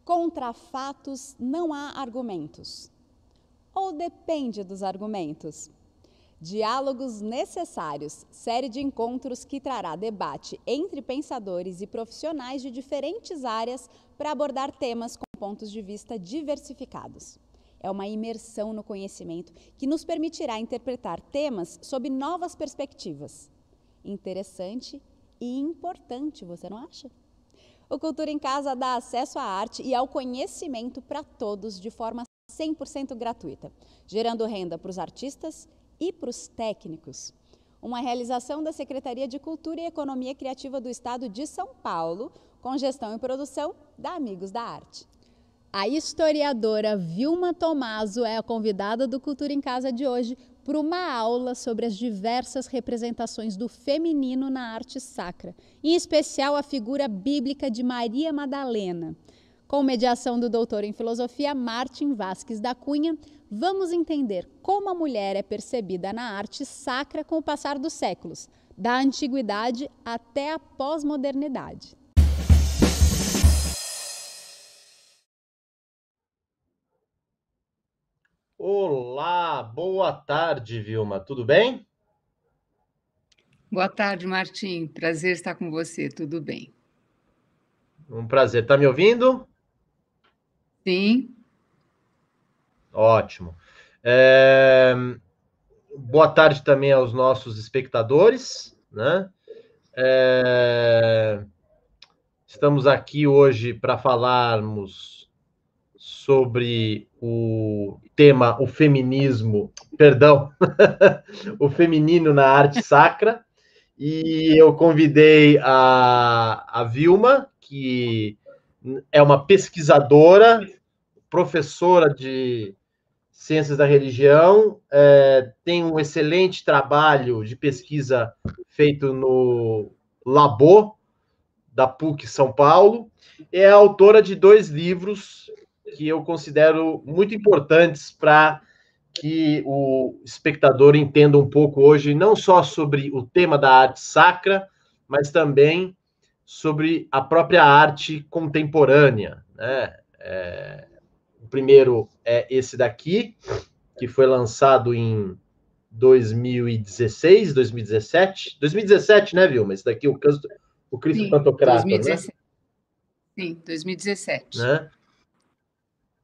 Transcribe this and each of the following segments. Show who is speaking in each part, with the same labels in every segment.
Speaker 1: Contra fatos não há argumentos. Ou depende dos argumentos? Diálogos necessários, série de encontros que trará debate entre pensadores e profissionais de diferentes áreas para abordar temas com pontos de vista diversificados. É uma imersão no conhecimento que nos permitirá interpretar temas sob novas perspectivas. Interessante e importante, você não acha? O Cultura em Casa dá acesso à arte e ao conhecimento para todos de forma 100% gratuita, gerando renda para os artistas e para os técnicos. Uma realização da Secretaria de Cultura e Economia Criativa do Estado de São Paulo, com gestão e produção da Amigos da Arte. A historiadora Vilma Tomaso é a convidada do Cultura em Casa de hoje para uma aula sobre as diversas representações do feminino na arte sacra, em especial a figura bíblica de Maria Madalena. Com mediação do doutor em filosofia Martim Vasques da Cunha, vamos entender como a mulher é percebida na arte sacra com o passar dos séculos, da antiguidade até a pós-modernidade.
Speaker 2: Olá, boa tarde, Vilma. Tudo bem?
Speaker 3: Boa tarde, Martim. Prazer estar com você. Tudo bem?
Speaker 2: Um prazer. Tá me ouvindo?
Speaker 3: Sim.
Speaker 2: Ótimo. Boa tarde também aos nossos espectadores, né? Estamos aqui hoje para falarmos sobre o tema, o feminismo, perdão, o feminino na arte sacra, e eu convidei a Vilma, que é uma pesquisadora, professora de Ciências da Religião, tem um excelente trabalho de pesquisa feito no Labo, da PUC São Paulo, é autora de 2 livros que eu considero muito importantes para que o espectador entenda um pouco hoje, não só sobre o tema da arte sacra, mas também sobre a própria arte contemporânea, né? O primeiro é esse daqui, que foi lançado em 2016, 2017. 2017, né, Vilma? Esse daqui, o Cristo Pantocrator, 2017.
Speaker 3: Né? Sim, 2017.
Speaker 2: Né?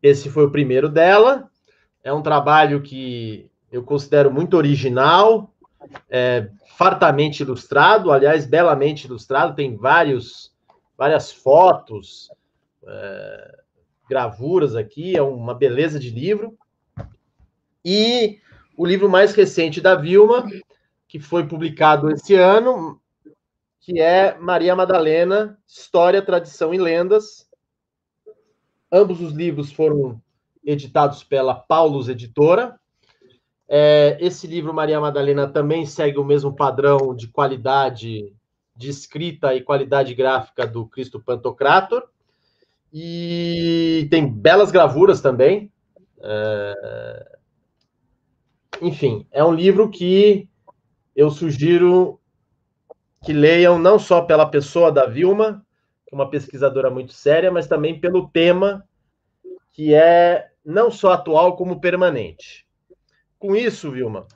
Speaker 2: Esse foi o primeiro dela. É um trabalho que eu considero muito original, fartamente ilustrado, aliás, belamente ilustrado, tem várias fotos, gravuras aqui, é uma beleza de livro. E o livro mais recente da Vilma, que foi publicado esse ano, que é Maria Madalena, História, Tradição e Lendas. Ambos os livros foram editados pela Paulus Editora. Esse livro, Maria Madalena, também segue o mesmo padrão de qualidade de escrita e qualidade gráfica do Cristo Pantocrator. E tem belas gravuras também. Enfim, é um livro que eu sugiro que leiam não só pela pessoa da Vilma, que é uma pesquisadora muito séria, mas também pelo tema, que é não só atual, como permanente. Com isso, Vilma,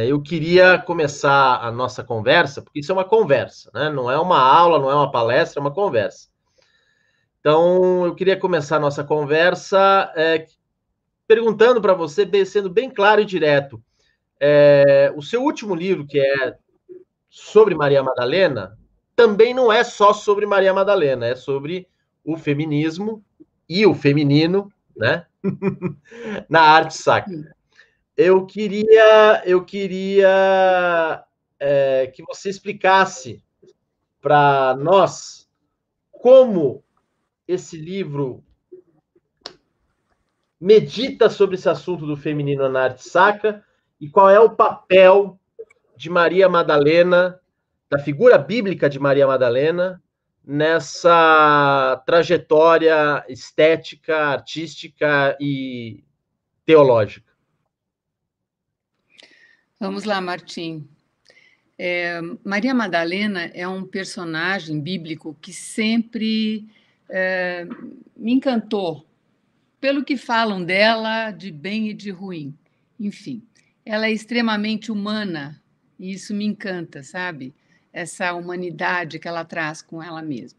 Speaker 2: eu queria começar a nossa conversa, porque isso é uma conversa, né? Não é uma aula, não é uma palestra, é uma conversa. Então, eu queria começar a nossa conversa perguntando para você, sendo bem claro e direto, o seu último livro, que é sobre Maria Madalena, também não é só sobre Maria Madalena, é sobre o feminismo e o feminino, né? Na arte sacra. Eu queria que você explicasse para nós como esse livro medita sobre esse assunto do feminino na arte sacra e qual é o papel de Maria Madalena, da figura bíblica de Maria Madalena, nessa trajetória estética, artística e teológica.
Speaker 3: Vamos lá, Martim. Maria Madalena é um personagem bíblico que sempre me encantou pelo que falam dela, de bem e de ruim. Enfim, ela é extremamente humana e isso me encanta, sabe? Essa humanidade que ela traz com ela mesma.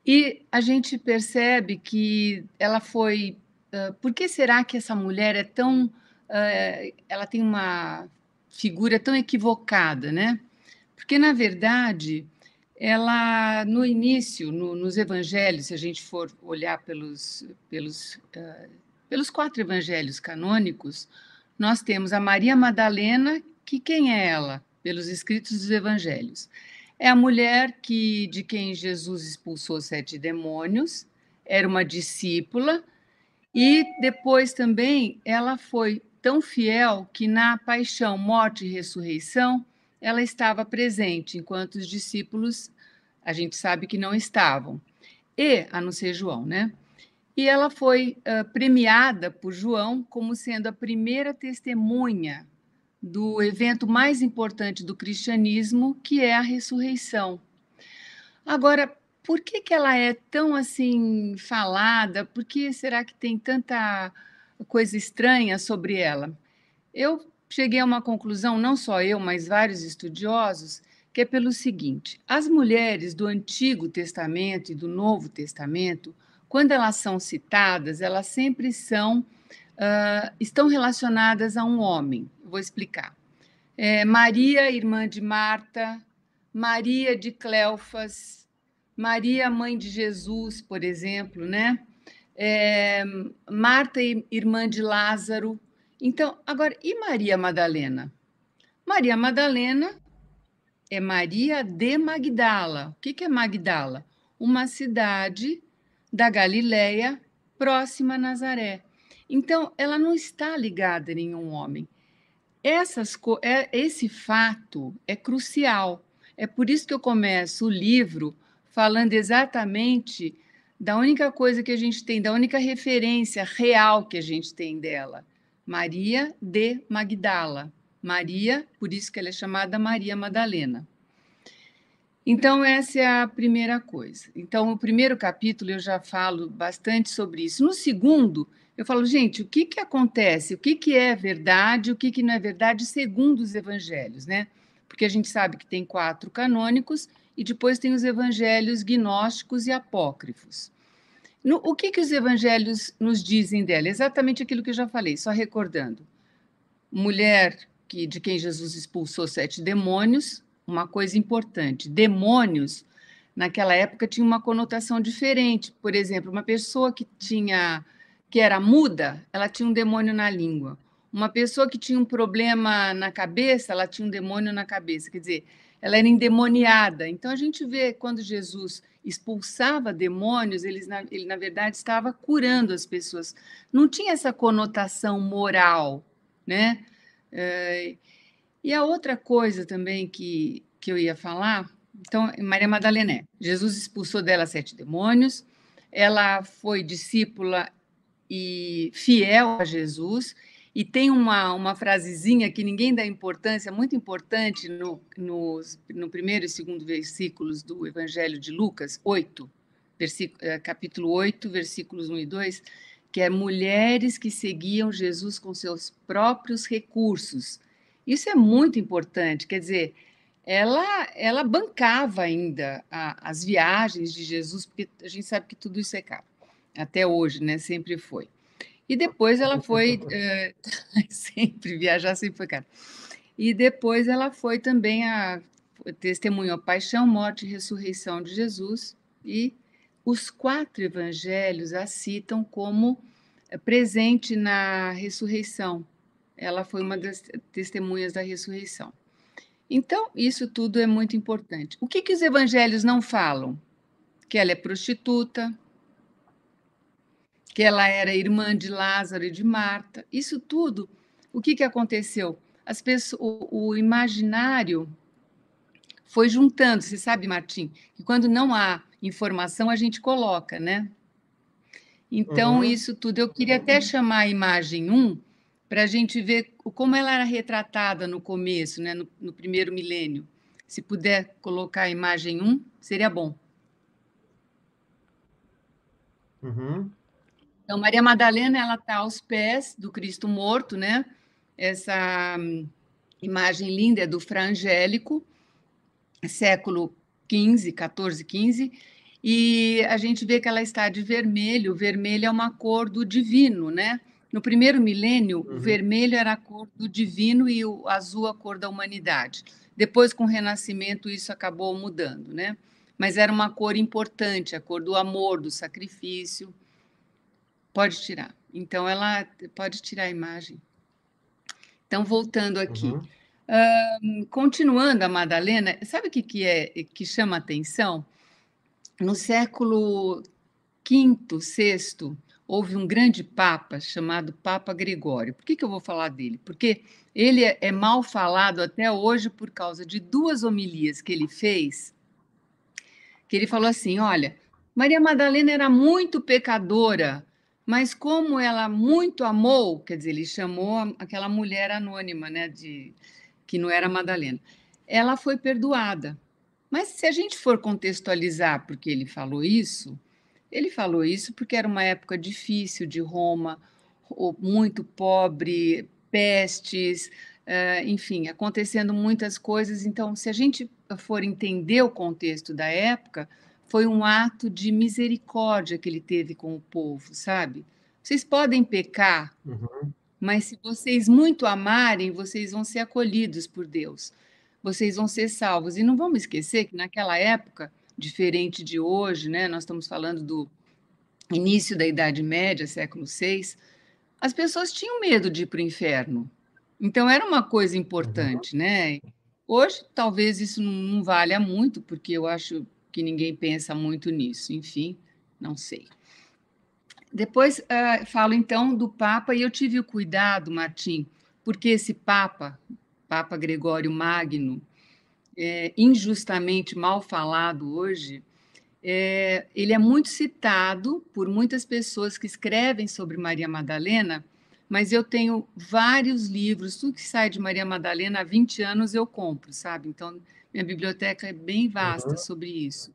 Speaker 3: E a gente percebe que ela foi. Por que será que essa mulher é tão. Ela tem uma figura tão equivocada, né? Porque, na verdade, ela, no início, nos evangelhos, se a gente for olhar pelos 4 evangelhos canônicos, nós temos a Maria Madalena, que quem é ela? Pelos escritos dos evangelhos. É a mulher de quem Jesus expulsou 7 demônios, era uma discípula, e depois também ela foi tão fiel que na paixão, morte e ressurreição ela estava presente, enquanto os discípulos, a gente sabe que não estavam. E, a não ser João, né? E ela foi premiada por João como sendo a primeira testemunha do evento mais importante do cristianismo, que é a ressurreição. Agora, por que ela é tão assim falada? Por que será que tem tanta coisa estranha sobre ela? Eu cheguei a uma conclusão, não só eu, mas vários estudiosos, que é pelo seguinte: as mulheres do Antigo Testamento e do Novo Testamento, quando elas são citadas, elas sempre estão relacionadas a um homem. Vou explicar. Maria, irmã de Marta, Maria de Cleofas, Maria, mãe de Jesus, por exemplo, né? Marta, irmã de Lázaro. Então, agora, e Maria Madalena? Maria Madalena é Maria de Magdala. O que é Magdala? Uma cidade da Galileia próxima a Nazaré. Então, ela não está ligada a nenhum homem. Esse fato é crucial. É por isso que eu começo o livro falando exatamente da única coisa que a gente tem, da única referência real que a gente tem dela. Maria de Magdala. Maria, por isso que ela é chamada Maria Madalena. Então, essa é a primeira coisa. Então, no primeiro capítulo eu já falo bastante sobre isso. No segundo, eu falo, gente, o que acontece? O que é verdade? O que não é verdade segundo os evangelhos, né? Porque a gente sabe que tem 4 canônicos e depois tem os evangelhos gnósticos e apócrifos. O que os evangelhos nos dizem dela? Exatamente aquilo que eu já falei, só recordando. Mulher de quem Jesus expulsou 7 demônios, uma coisa importante, demônios, naquela época, tinha uma conotação diferente. Por exemplo, uma pessoa que era muda, ela tinha um demônio na língua. Uma pessoa que tinha um problema na cabeça, ela tinha um demônio na cabeça. Quer dizer, ela era endemoniada. Então, a gente vê, quando Jesus expulsava demônios, ele, na verdade, estava curando as pessoas. Não tinha essa conotação moral, né? E a outra coisa também que eu ia falar, então, Maria Madalena, Jesus expulsou dela 7 demônios, ela foi discípula e fiel a Jesus, e tem uma frasezinha que ninguém dá importância, muito importante, no primeiro e segundo versículos do Evangelho de Lucas, 8, capítulo 8, versículos 1 e 2, que é mulheres que seguiam Jesus com seus próprios recursos. Isso é muito importante, quer dizer, ela bancava ainda as viagens de Jesus, porque a gente sabe que tudo isso é caro, até hoje, né? Sempre foi. E depois ela foi, sempre, viajar sempre foi caro. E depois ela foi também testemunhou a paixão, morte e ressurreição de Jesus, e os 4 evangelhos a citam como presente na ressurreição. Ela foi uma das testemunhas da ressurreição. Então, isso tudo é muito importante. O que os evangelhos não falam? Que ela é prostituta, que ela era irmã de Lázaro e de Marta. Isso tudo, o que aconteceu? O imaginário foi juntando. Você sabe, Martim, que quando não há informação, a gente coloca, né? Então, isso tudo. Eu queria até chamar a imagem 1 para a gente ver como ela era retratada no começo, né, no primeiro milênio. Se puder colocar a imagem 1, seria bom.
Speaker 2: Uhum.
Speaker 3: Então, Maria Madalena, ela está aos pés do Cristo morto, né? Essa imagem linda é do Fra Angélico, século XV, 14, 15, e a gente vê que ela está de vermelho. O vermelho é uma cor do divino, né? No primeiro milênio, o
Speaker 2: Uhum.
Speaker 3: vermelho era a cor do divino e o azul a cor da humanidade. Depois, com o Renascimento, isso acabou mudando, né? Mas era uma cor importante, a cor do amor, do sacrifício. Pode tirar. Então, ela pode tirar a imagem. Então, voltando aqui.
Speaker 2: Uhum.
Speaker 3: Continuando a Madalena, sabe o que é que chama atenção? No século quinto, sexto, houve um grande papa chamado Papa Gregório. Por que eu vou falar dele? Porque ele é mal falado até hoje por causa de duas homilias que ele fez, que ele falou assim: olha, Maria Madalena era muito pecadora, mas como ela muito amou, quer dizer, ele chamou aquela mulher anônima, né, que não era Madalena, ela foi perdoada. Mas se a gente for contextualizar porque ele falou isso porque era uma época difícil de Roma, muito pobre, pestes, enfim, acontecendo muitas coisas. Então, se a gente for entender o contexto da época, foi um ato de misericórdia que ele teve com o povo, sabe? Vocês podem pecar,
Speaker 2: Uhum.
Speaker 3: mas se vocês muito amarem, vocês vão ser acolhidos por Deus. Vocês vão ser salvos. E não vamos esquecer que naquela época, diferente de hoje, né? Nós estamos falando do início da Idade Média, século VI, as pessoas tinham medo de ir para o inferno. Então era uma coisa
Speaker 2: Uhum.
Speaker 3: importante, né? Hoje talvez isso não valha muito, porque eu acho que ninguém pensa muito nisso. Enfim, não sei. Depois falo então do Papa, e eu tive o cuidado, Martim, porque esse Papa, Papa Gregório Magno, injustamente mal falado hoje, ele é muito citado por muitas pessoas que escrevem sobre Maria Madalena, mas eu tenho vários livros, tudo que sai de Maria Madalena há 20 anos eu compro, sabe? Então, minha biblioteca é bem vasta
Speaker 2: Uhum.
Speaker 3: sobre isso.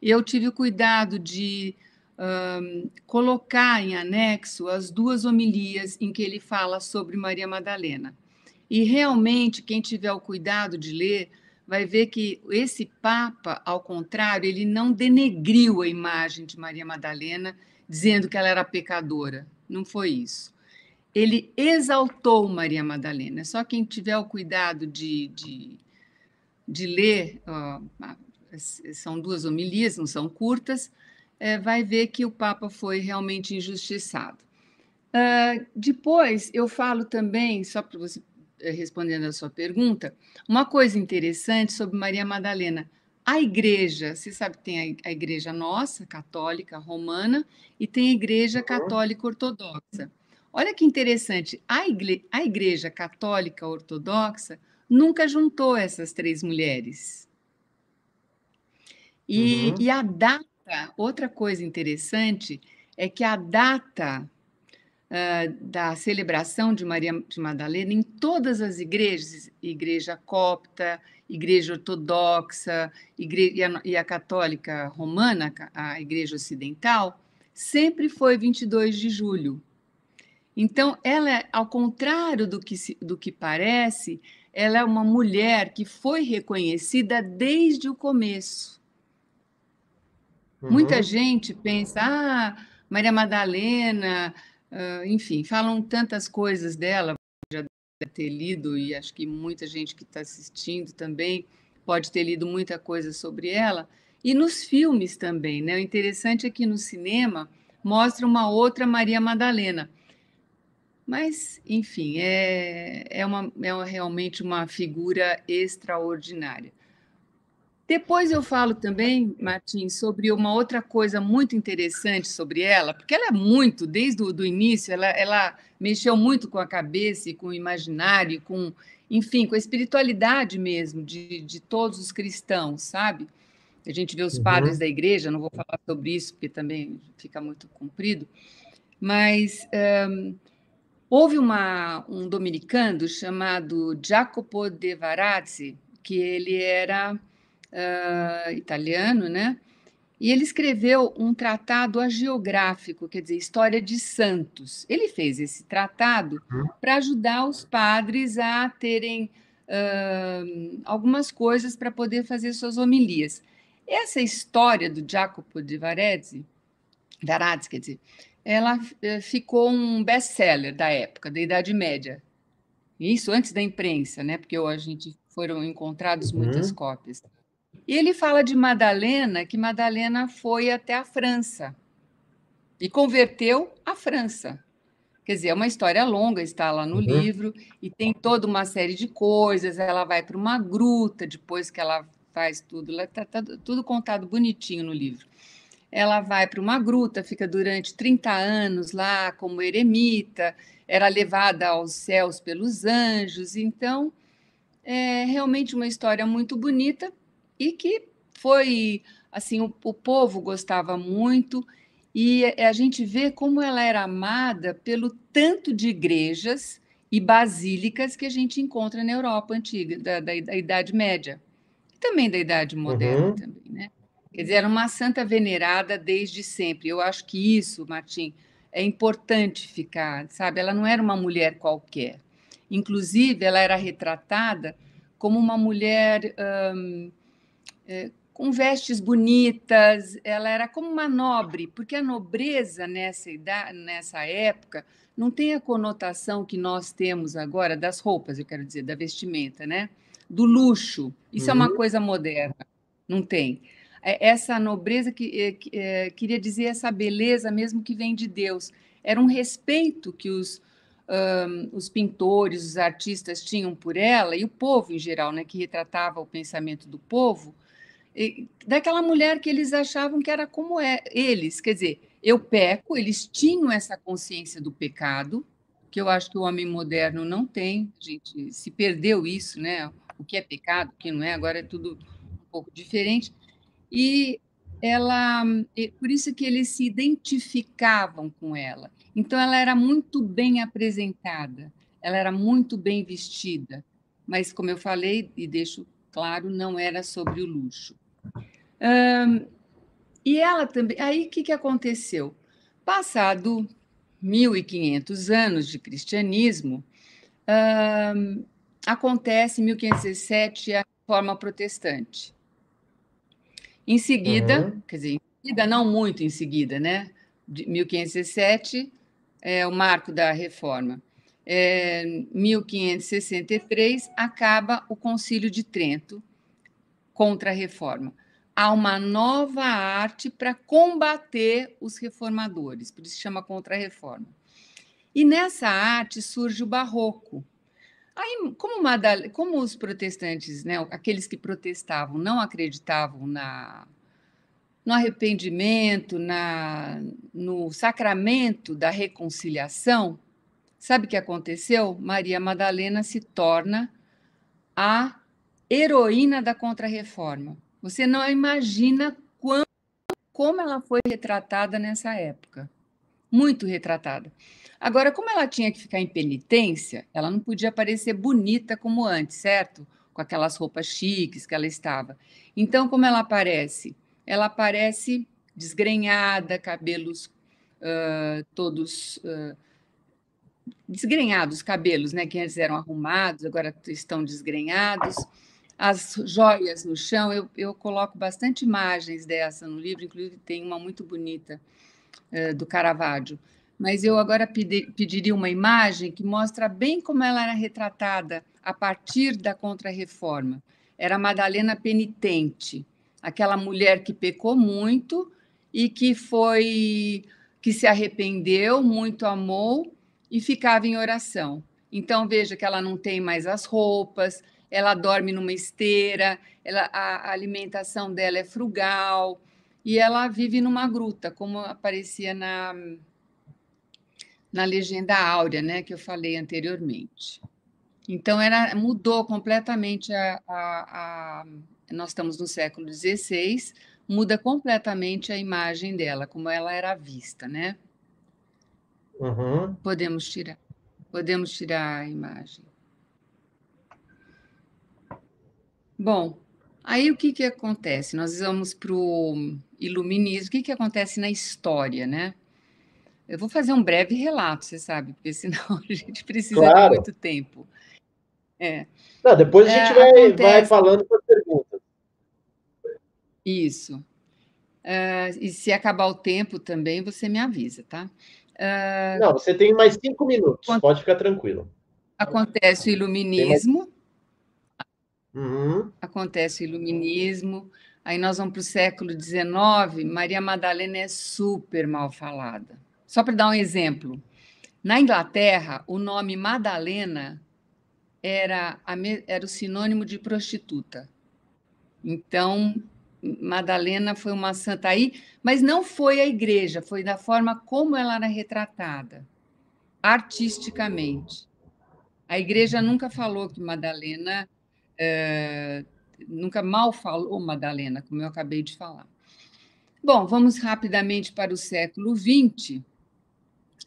Speaker 3: Eu tive o cuidado de colocar em anexo as duas homilias em que ele fala sobre Maria Madalena. E realmente, quem tiver o cuidado de ler, vai ver que esse Papa, ao contrário, ele não denegriu a imagem de Maria Madalena, dizendo que ela era pecadora. Não foi isso. Ele exaltou Maria Madalena. Só quem tiver o cuidado de ler, são duas homilias, não são curtas, vai ver que o Papa foi realmente injustiçado. Depois, eu falo também, só para você respondendo a sua pergunta, uma coisa interessante sobre Maria Madalena. A igreja, você sabe que tem a igreja nossa, católica, romana, e tem a igreja
Speaker 2: Uhum.
Speaker 3: católica ortodoxa. Olha que interessante, a igreja católica ortodoxa nunca juntou essas três mulheres. E
Speaker 2: Uhum.
Speaker 3: a data, outra coisa interessante, é que a data da celebração de Maria de Madalena em todas as igrejas, igreja copta, igreja ortodoxa, e a católica romana, a igreja ocidental, sempre foi 22 de julho. Então, ela, ao contrário do que parece, ela é uma mulher que foi reconhecida desde o começo. Muita
Speaker 2: Uhum.
Speaker 3: gente pensa, Maria Madalena, enfim, falam tantas coisas dela, deve ter lido, e acho que muita gente que está assistindo também pode ter lido muita coisa sobre ela, e nos filmes também, né? O interessante é que no cinema mostra uma outra Maria Madalena. Mas, enfim, realmente uma figura extraordinária. Depois eu falo também, Martins, sobre uma outra coisa muito interessante sobre ela, porque ela é muito, desde o do início, ela mexeu muito com a cabeça e com o imaginário, com, enfim, com a espiritualidade mesmo de todos os cristãos, sabe? A gente vê os padres
Speaker 2: Uhum.
Speaker 3: da igreja, não vou falar sobre isso, porque também fica muito comprido, mas houve um dominicano chamado Jacopo de Varazzi, que ele era italiano, né? E ele escreveu um tratado hagiográfico, quer dizer, história de santos. Ele fez esse tratado para ajudar os padres a terem algumas coisas para poder fazer suas homilias. Essa história do Jacopo de Varazzi, quer dizer, ela ficou um best-seller da época, da Idade Média. Isso antes da imprensa, né? Porque a gente foram encontrados muitas cópias. E ele fala de Madalena, que Madalena foi até a França e converteu a França. Quer dizer, é uma história longa, está lá no livro, e tem toda uma série de coisas. Ela vai para uma gruta, depois que ela faz tudo, está tudo contado bonitinho no livro. Ela vai para uma gruta, fica durante 30 anos lá como eremita, era levada aos céus pelos anjos. Então, é realmente uma história muito bonita e que foi, assim, o povo gostava muito, e a gente vê como ela era amada pelo tanto de igrejas e basílicas que a gente encontra na Europa antiga, da Idade Média, e também da Idade Moderna também, né? Quer dizer, era uma santa venerada desde sempre. Eu acho que isso, Martim, é importante ficar, sabe? Ela não era uma mulher qualquer. Inclusive, ela era retratada como uma mulher com vestes bonitas, ela era como uma nobre, porque a nobreza nessa época não tem a conotação que nós temos agora das roupas, eu quero dizer, da vestimenta, né? Do luxo. Isso é uma coisa moderna, não tem. Essa nobreza queria dizer essa beleza mesmo que vem de Deus. Era um respeito que os pintores, os artistas tinham por ela, e o povo em geral, né, que retratava o pensamento do povo, daquela mulher que eles achavam que era como eles. Quer dizer, eu peco, eles tinham essa consciência do pecado, que eu acho que o homem moderno não tem, a gente se perdeu isso, né? O que é pecado, o que não é, agora é tudo um pouco diferente. E por isso que eles se identificavam com ela. Então, ela era muito bem apresentada, ela era muito bem vestida, mas, como eu falei, e deixo claro, não era sobre o luxo. E ela também. Aí, o que aconteceu? Passado 1.500 anos de cristianismo, acontece, em 1517, a Reforma Protestante. Em seguida, quer dizer, em seguida, não muito em seguida, né? De 1517 é o marco da reforma. 1563 acaba o Concílio de Trento contra a reforma. Há uma nova arte para combater os reformadores, por isso se chama Contra-Reforma. E nessa arte surge o barroco. Aí, como os protestantes, né, aqueles que protestavam, não acreditavam no arrependimento, no sacramento da reconciliação, sabe o que aconteceu? Maria Madalena se torna a heroína da Contra-Reforma. Você não imagina como ela foi retratada nessa época. Muito retratada. Agora, como ela tinha que ficar em penitência, ela não podia parecer bonita como antes, certo? Com aquelas roupas chiques que ela estava. Então, como ela aparece? Ela aparece desgrenhada, cabelos todos desgrenhados, cabelos, né, que antes eram arrumados, agora estão desgrenhados. As joias no chão, eu coloco bastante imagens dessa no livro, inclusive tem uma muito bonita do Caravaggio. Mas eu agora pediria uma imagem que mostra bem como ela era retratada a partir da Contra-Reforma. Era a Madalena penitente, aquela mulher que pecou muito e que se arrependeu, muito amou e ficava em oração. Então, veja que ela não tem mais as roupas, ela dorme numa esteira, a alimentação dela é frugal, e ela vive numa gruta, como aparecia na legenda áurea, né, que eu falei anteriormente. Então, mudou completamente nós estamos no século XVI, muda completamente a imagem dela, como ela era vista, né? Podemos tirar a imagem. Bom, Aí o que que acontece? Nós vamos para o iluminismo. O que que acontece na história, né? Eu vou fazer um breve relato, você sabe, porque senão a gente precisa de
Speaker 2: Claro.
Speaker 3: muito tempo.
Speaker 2: Não, depois a gente vai
Speaker 3: Acontece
Speaker 2: falando com as perguntas.
Speaker 3: isso. E se acabar o tempo também, você me avisa, tá?
Speaker 2: Não, você tem mais 5 minutos, pode ficar tranquilo.
Speaker 3: Acontece o
Speaker 2: Tem mais...
Speaker 3: iluminismo,
Speaker 2: Uhum.
Speaker 3: acontece o iluminismo, aí nós vamos para o século XIX, Maria Madalena é super mal falada. Só para dar um exemplo, na Inglaterra, o nome Madalena era o sinônimo de prostituta. Então, Madalena foi uma santa aí, mas não foi a igreja, foi da forma como ela era retratada, artisticamente. A igreja nunca falou que Madalena, nunca mal falou Madalena, como eu acabei de falar. Bom, vamos rapidamente para o século XX.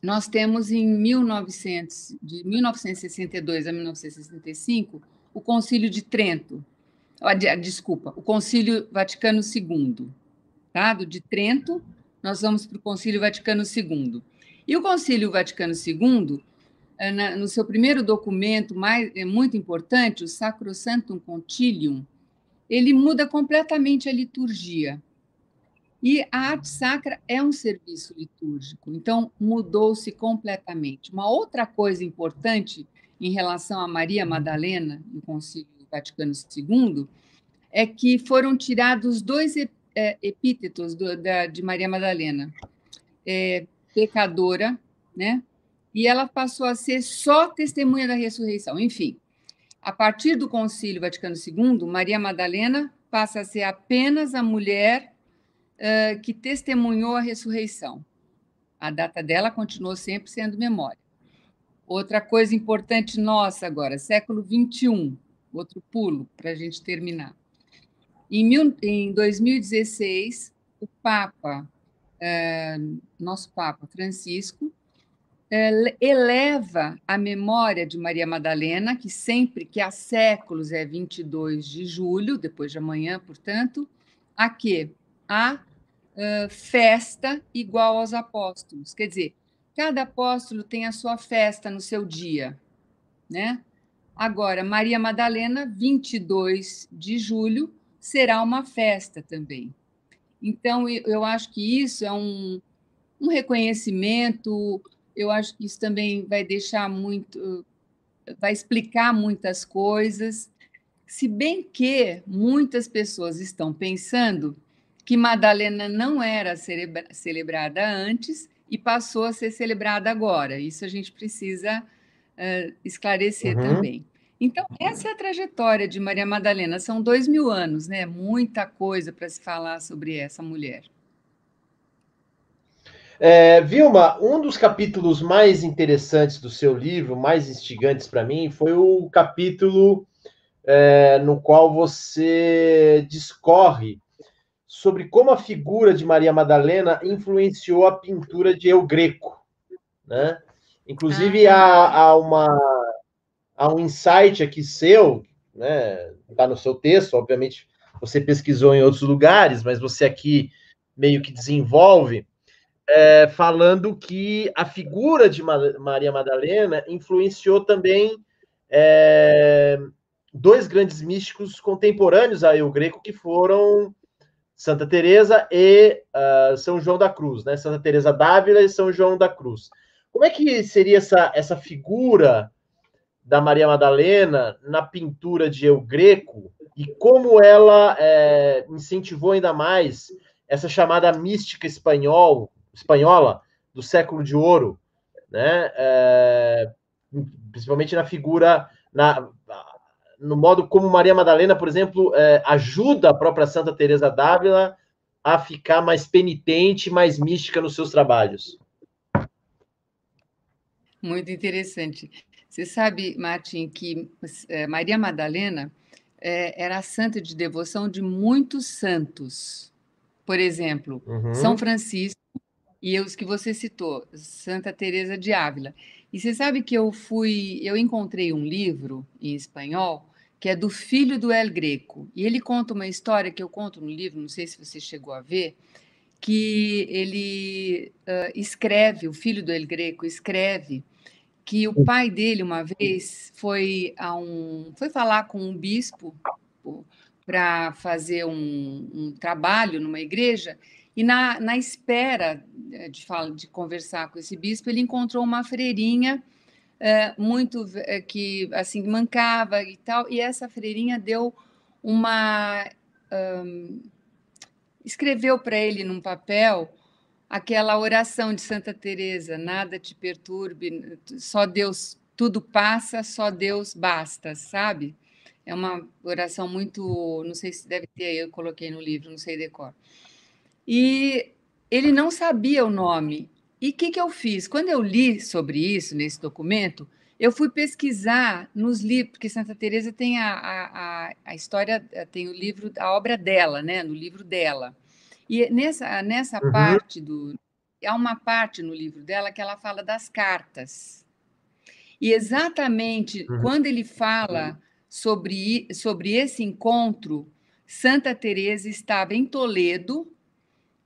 Speaker 3: Nós temos em 1900, de 1962 a 1965, o Concílio de Trento. Desculpa, o Concílio Vaticano II. Tá? De Trento, nós vamos para o Concílio Vaticano II. E o Concílio Vaticano II, no seu primeiro documento, muito importante, o Sacrosanctum Concilium, ele muda completamente a liturgia. E a arte sacra é um serviço litúrgico, então mudou-se completamente. Uma outra coisa importante em relação a Maria Madalena, no Concílio Vaticano II, é que foram tirados dois epítetos de Maria Madalena. Pecadora, né? E ela passou a ser só testemunha da ressurreição. Enfim, a partir do Concílio Vaticano II, Maria Madalena passa a ser apenas a mulher que testemunhou a ressurreição. A data dela continuou sempre sendo memória. Outra coisa importante nossa agora, século XXI, outro pulo para a gente terminar. Em 2016, o Papa, nosso Papa Francisco, eleva a memória de Maria Madalena, que há séculos é 22 de julho, depois de amanhã, portanto, a quê? A festa igual aos apóstolos. Quer dizer, cada apóstolo tem a sua festa no seu dia, né? Agora, Maria Madalena, 22 de julho, será uma festa também. Então, eu acho que isso é um reconhecimento, eu acho que isso também vai deixar muito, vai explicar muitas coisas, se bem que muitas pessoas estão pensando que Madalena não era celebrada antes e passou a ser celebrada agora. Isso a gente precisa esclarecer também. Então, essa é a trajetória de Maria Madalena. São 2000 anos, né? Muita coisa para se falar sobre essa mulher.
Speaker 2: Vilma, um dos capítulos mais interessantes do seu livro, mais instigantes para mim, foi o capítulo no qual você discorre sobre como a figura de Maria Madalena influenciou a pintura de El Greco, né? Inclusive, há um insight aqui seu, né? Está no seu texto, obviamente você pesquisou em outros lugares, mas você aqui meio que desenvolve, falando que a figura de Maria Madalena influenciou também dois grandes místicos contemporâneos a El Greco, que foram Santa Teresa e São João da Cruz, né? Santa Teresa d'Ávila e São João da Cruz. Como é que seria essa figura da Maria Madalena na pintura de El Greco e como ela incentivou ainda mais essa chamada mística espanhola do século de ouro, né? Principalmente na figura, no modo como Maria Madalena, por exemplo, ajuda a própria Santa Teresa d'Ávila a ficar mais penitente, mais mística nos seus trabalhos.
Speaker 3: Muito interessante. Você sabe, Martim, que Maria Madalena era a santa de devoção de muitos santos. Por exemplo, São Francisco e os que você citou, Santa Teresa de Ávila. E você sabe que eu encontrei um livro em espanhol que é do filho do El Greco. E ele conta uma história que eu conto no livro, não sei se você chegou a ver, que ele escreve, o filho do El Greco escreve que o pai dele, uma vez, foi falar com um bispo para fazer um trabalho numa igreja, e na espera de conversar com esse bispo, ele encontrou uma freirinha muito que assim mancava e tal, e essa freirinha deu uma escreveu para ele num papel aquela oração de Santa Teresa: nada te perturbe, só Deus, tudo passa, só Deus basta, sabe? É uma oração muito, não sei se deve ter, eu coloquei no livro, não sei decor. E ele não sabia o nome. E o que eu fiz? Quando eu li sobre isso, nesse documento, eu fui pesquisar nos livros, porque Santa Teresa tem a história, tem o livro, a obra dela, né? No livro dela. E nessa parte há uma parte no livro dela que ela fala das cartas. E exatamente quando ele fala sobre esse encontro, Santa Teresa estava em Toledo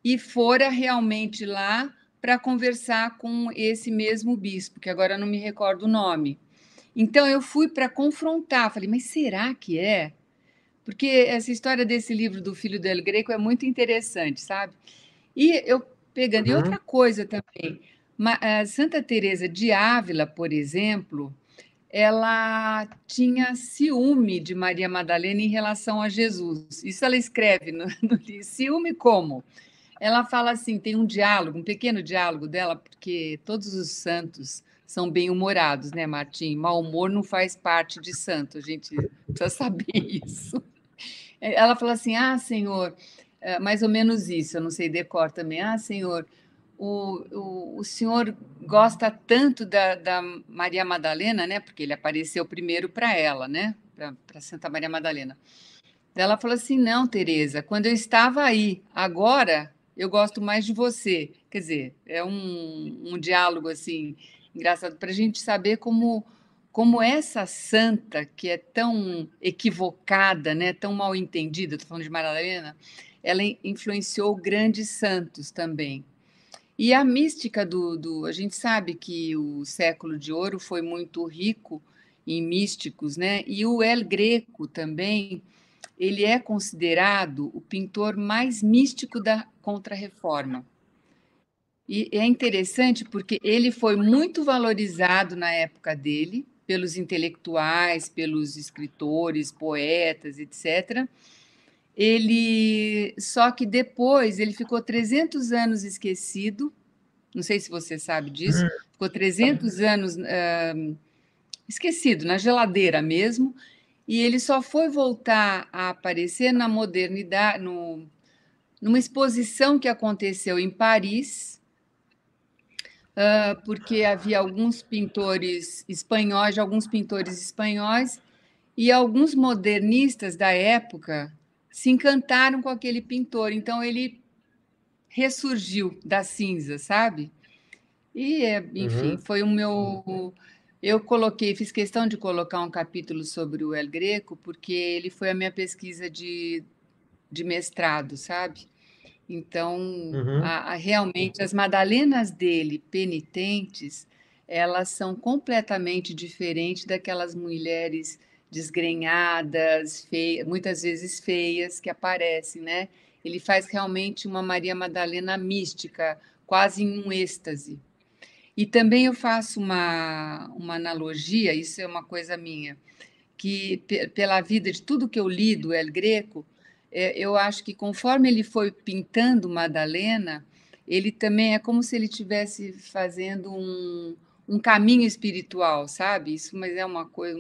Speaker 3: e fora realmente lá para conversar com esse mesmo bispo, que agora não me recordo o nome. Então eu fui para confrontar, falei, mas será que é? Porque essa história desse livro do Filho do El Greco é muito interessante, sabe? E eu pegando, e outra coisa também, Santa Teresa de Ávila, por exemplo, ela tinha ciúme de Maria Madalena em relação a Jesus. Isso ela escreve no livro. Ciúme como? Ela fala assim, tem um diálogo, um pequeno diálogo dela, porque todos os santos são bem-humorados, né, Martim? Mau humor não faz parte de santo, a gente precisa saber isso. Ela fala assim, Senhor, mais ou menos isso, eu não sei decor também, Senhor, o senhor gosta tanto da Maria Madalena, né? Porque ele apareceu primeiro para ela, né? Para Santa Maria Madalena. Ela falou assim, não, Teresa, quando eu estava aí, agora eu gosto mais de você. Quer dizer, é um diálogo assim engraçado para a gente saber como essa santa que é tão equivocada, né, tão mal entendida, estou falando de Madalena, ela influenciou grandes santos também. E a mística a gente sabe que o século de ouro foi muito rico em místicos, né? E o El Greco também, ele é considerado o pintor mais místico da Contra-Reforma. E é interessante porque ele foi muito valorizado na época dele, pelos intelectuais, pelos escritores, poetas, etc. Só que depois ele ficou 300 anos esquecido, não sei se você sabe disso, ficou 300 anos esquecido, na geladeira mesmo, e ele só foi voltar a aparecer na modernidade, numa exposição que aconteceu em Paris, porque havia alguns pintores espanhóis e alguns modernistas da época se encantaram com aquele pintor, então ele ressurgiu da cinza, sabe? E, enfim, foi o meu. Eu fiz questão de colocar um capítulo sobre o El Greco, porque ele foi a minha pesquisa de mestrado, sabe? Então, realmente, as Madalenas dele, penitentes, elas são completamente diferentes daquelas mulheres desgrenhadas, feias, muitas vezes feias, que aparecem, né? Ele faz realmente uma Maria Madalena mística, quase em um êxtase. E também eu faço uma analogia, isso é uma coisa minha, que pela vida de tudo que eu li do El Greco, eu acho que conforme ele foi pintando Madalena, ele também é como se ele estivesse fazendo um caminho espiritual, sabe? Isso, mas é uma coisa,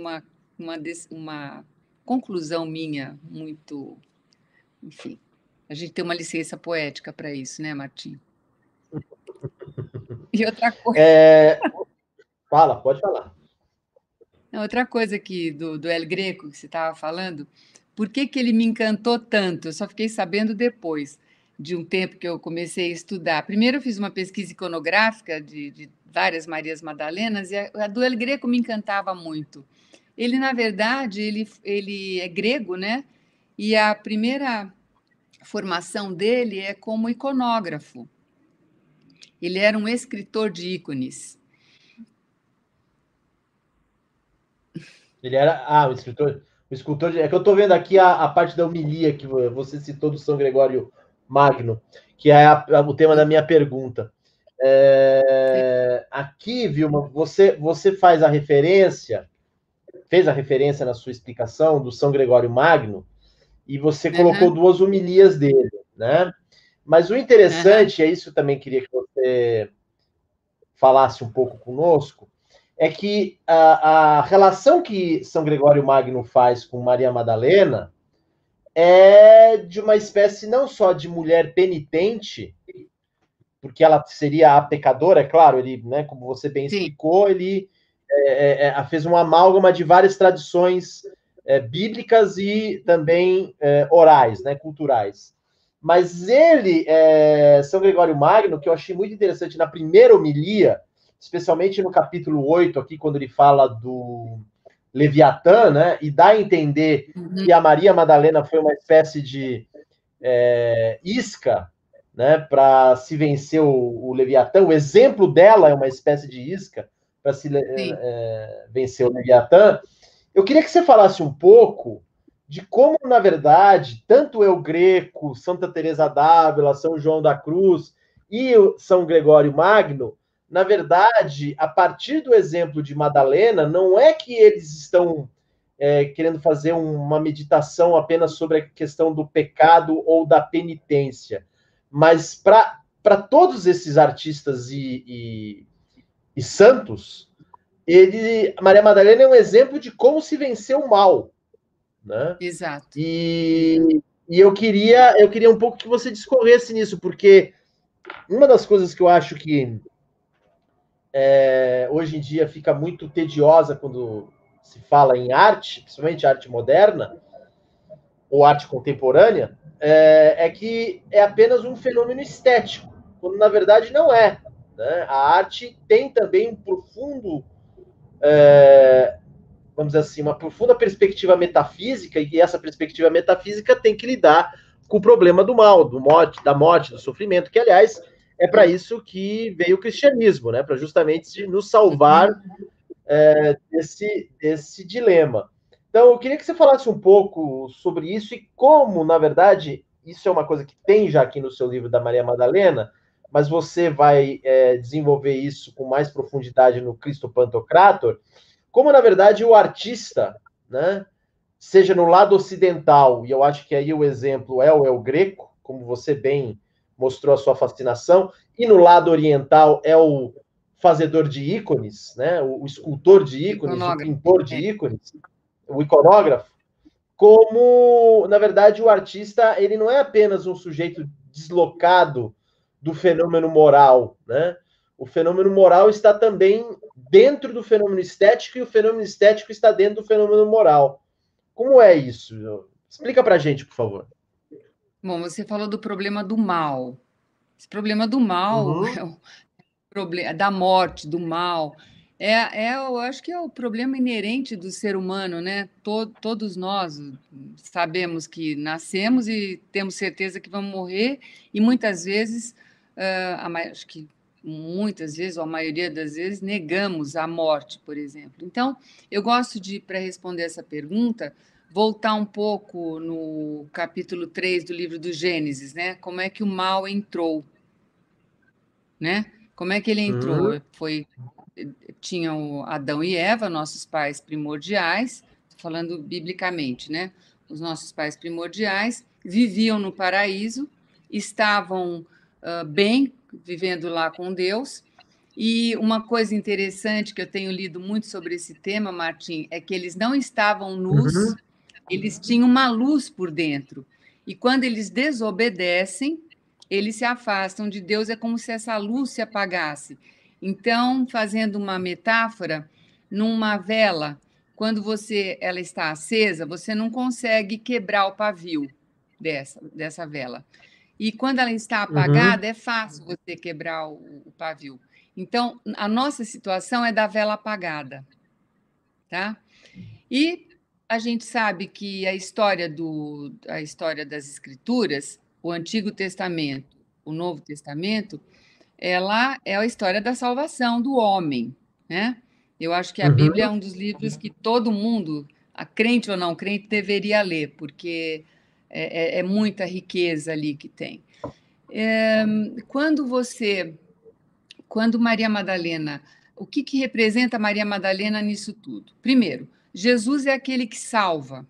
Speaker 3: uma conclusão minha muito, enfim. A gente tem uma licença poética para isso, né, Martim? E outra coisa.
Speaker 2: Fala, pode falar.
Speaker 3: Outra coisa que do El Greco que você estava falando, por que ele me encantou tanto? Eu só fiquei sabendo depois de um tempo que eu comecei a estudar. Primeiro eu fiz uma pesquisa iconográfica de várias Marias Madalenas e a do El Greco me encantava muito, Ele, na verdade, ele é grego, né? E a primeira formação dele é como iconógrafo. Ele era um escritor de ícones.
Speaker 2: Ele era, o escritor, é que eu estou vendo aqui a parte da homilia que você citou do São Gregório Magno, que é o tema da minha pergunta. Aqui, Vilma, você fez a referência na sua explicação do São Gregório Magno, e você colocou duas homilias dele, né? Mas o interessante, é isso que eu também queria que você falasse um pouco conosco, é que a relação que São Gregório Magno faz com Maria Madalena é de uma espécie não só de mulher penitente, porque ela seria a pecadora, é claro, ele, né, como você bem explicou, ele fez uma amálgama de várias tradições bíblicas e também orais, né, culturais. Mas ele, São Gregório Magno, que eu achei muito interessante na primeira homilia, especialmente no capítulo 8, aqui, quando ele fala do Leviatã, né, e dá a entender que a Maria Madalena foi uma espécie de isca, né, para se vencer o Leviatã. O exemplo dela é uma espécie de isca para se vencer o Leviatã. Eu queria que você falasse um pouco de como, na verdade, tanto o Greco, Santa Teresa d'Ávila, São João da Cruz e o São Gregório Magno, na verdade, a partir do exemplo de Madalena, não é que eles estão querendo fazer uma meditação apenas sobre a questão do pecado ou da penitência, mas para todos esses artistas e santos, Maria Madalena é um exemplo de como se vencer o mal, né?
Speaker 3: Exato.
Speaker 2: E eu queria um pouco que você discorresse nisso, porque uma das coisas que eu acho que hoje em dia fica muito tediosa quando se fala em arte, principalmente arte moderna ou arte contemporânea, é que é apenas um fenômeno estético, quando na verdade não é, né? A arte tem também um profundo, vamos dizer assim, uma profunda perspectiva metafísica, e essa perspectiva metafísica tem que lidar com o problema do mal, da morte, do sofrimento, que, aliás, é para isso que veio o cristianismo, né? Para justamente nos salvar desse dilema. Então, eu queria que você falasse um pouco sobre isso e como, na verdade, isso é uma coisa que tem já aqui no seu livro da Maria Madalena, mas você vai desenvolver isso com mais profundidade no Cristo Pantocrator, como, na verdade, o artista, né, seja no lado ocidental, e eu acho que aí o exemplo é o Greco, como você bem mostrou a sua fascinação, e no lado oriental é o fazedor de ícones, né, o escultor de ícones, o pintor de ícones, o iconógrafo, como, na verdade, o artista ele não é apenas um sujeito deslocado do fenômeno moral, né? O fenômeno moral está também dentro do fenômeno estético e o fenômeno estético está dentro do fenômeno moral. Como é isso? Explica para a gente, por favor.
Speaker 3: Bom, você falou do problema do mal. Esse problema do mal, é o problema da morte, do mal, eu acho que é o problema inerente do ser humano, né? Todos nós sabemos que nascemos e temos certeza que vamos morrer, e muitas vezes, acho que muitas vezes, ou a maioria das vezes, negamos a morte, por exemplo. Então, eu gosto de, para responder essa pergunta, voltar um pouco no capítulo 3 do livro do Gênesis, né? Como é que o mal entrou, né? Como é que ele entrou? Tinham Adão e Eva, nossos pais primordiais, falando biblicamente, né? Os nossos pais primordiais viviam no paraíso, estavam bem, vivendo lá com Deus. E uma coisa interessante que eu tenho lido muito sobre esse tema, Martim, é que eles não estavam nus, eles tinham uma luz por dentro. E quando eles desobedecem, eles se afastam de Deus, é como se essa luz se apagasse. Então, fazendo uma metáfora, numa vela, quando ela está acesa, você não consegue quebrar o pavio dessa vela. E quando ela está apagada, é fácil você quebrar o pavio. Então, a nossa situação é da vela apagada, tá? E a gente sabe que a história das Escrituras, o Antigo Testamento, o Novo Testamento, ela é a história da salvação do homem, né? Eu acho que a Bíblia é
Speaker 2: Uhum,
Speaker 3: um dos livros que todo mundo, a crente ou não crente, deveria ler, porque é muita riqueza ali que tem. É, quando você, quando Maria Madalena, o que representa Maria Madalena nisso tudo? Primeiro, Jesus é aquele que salva,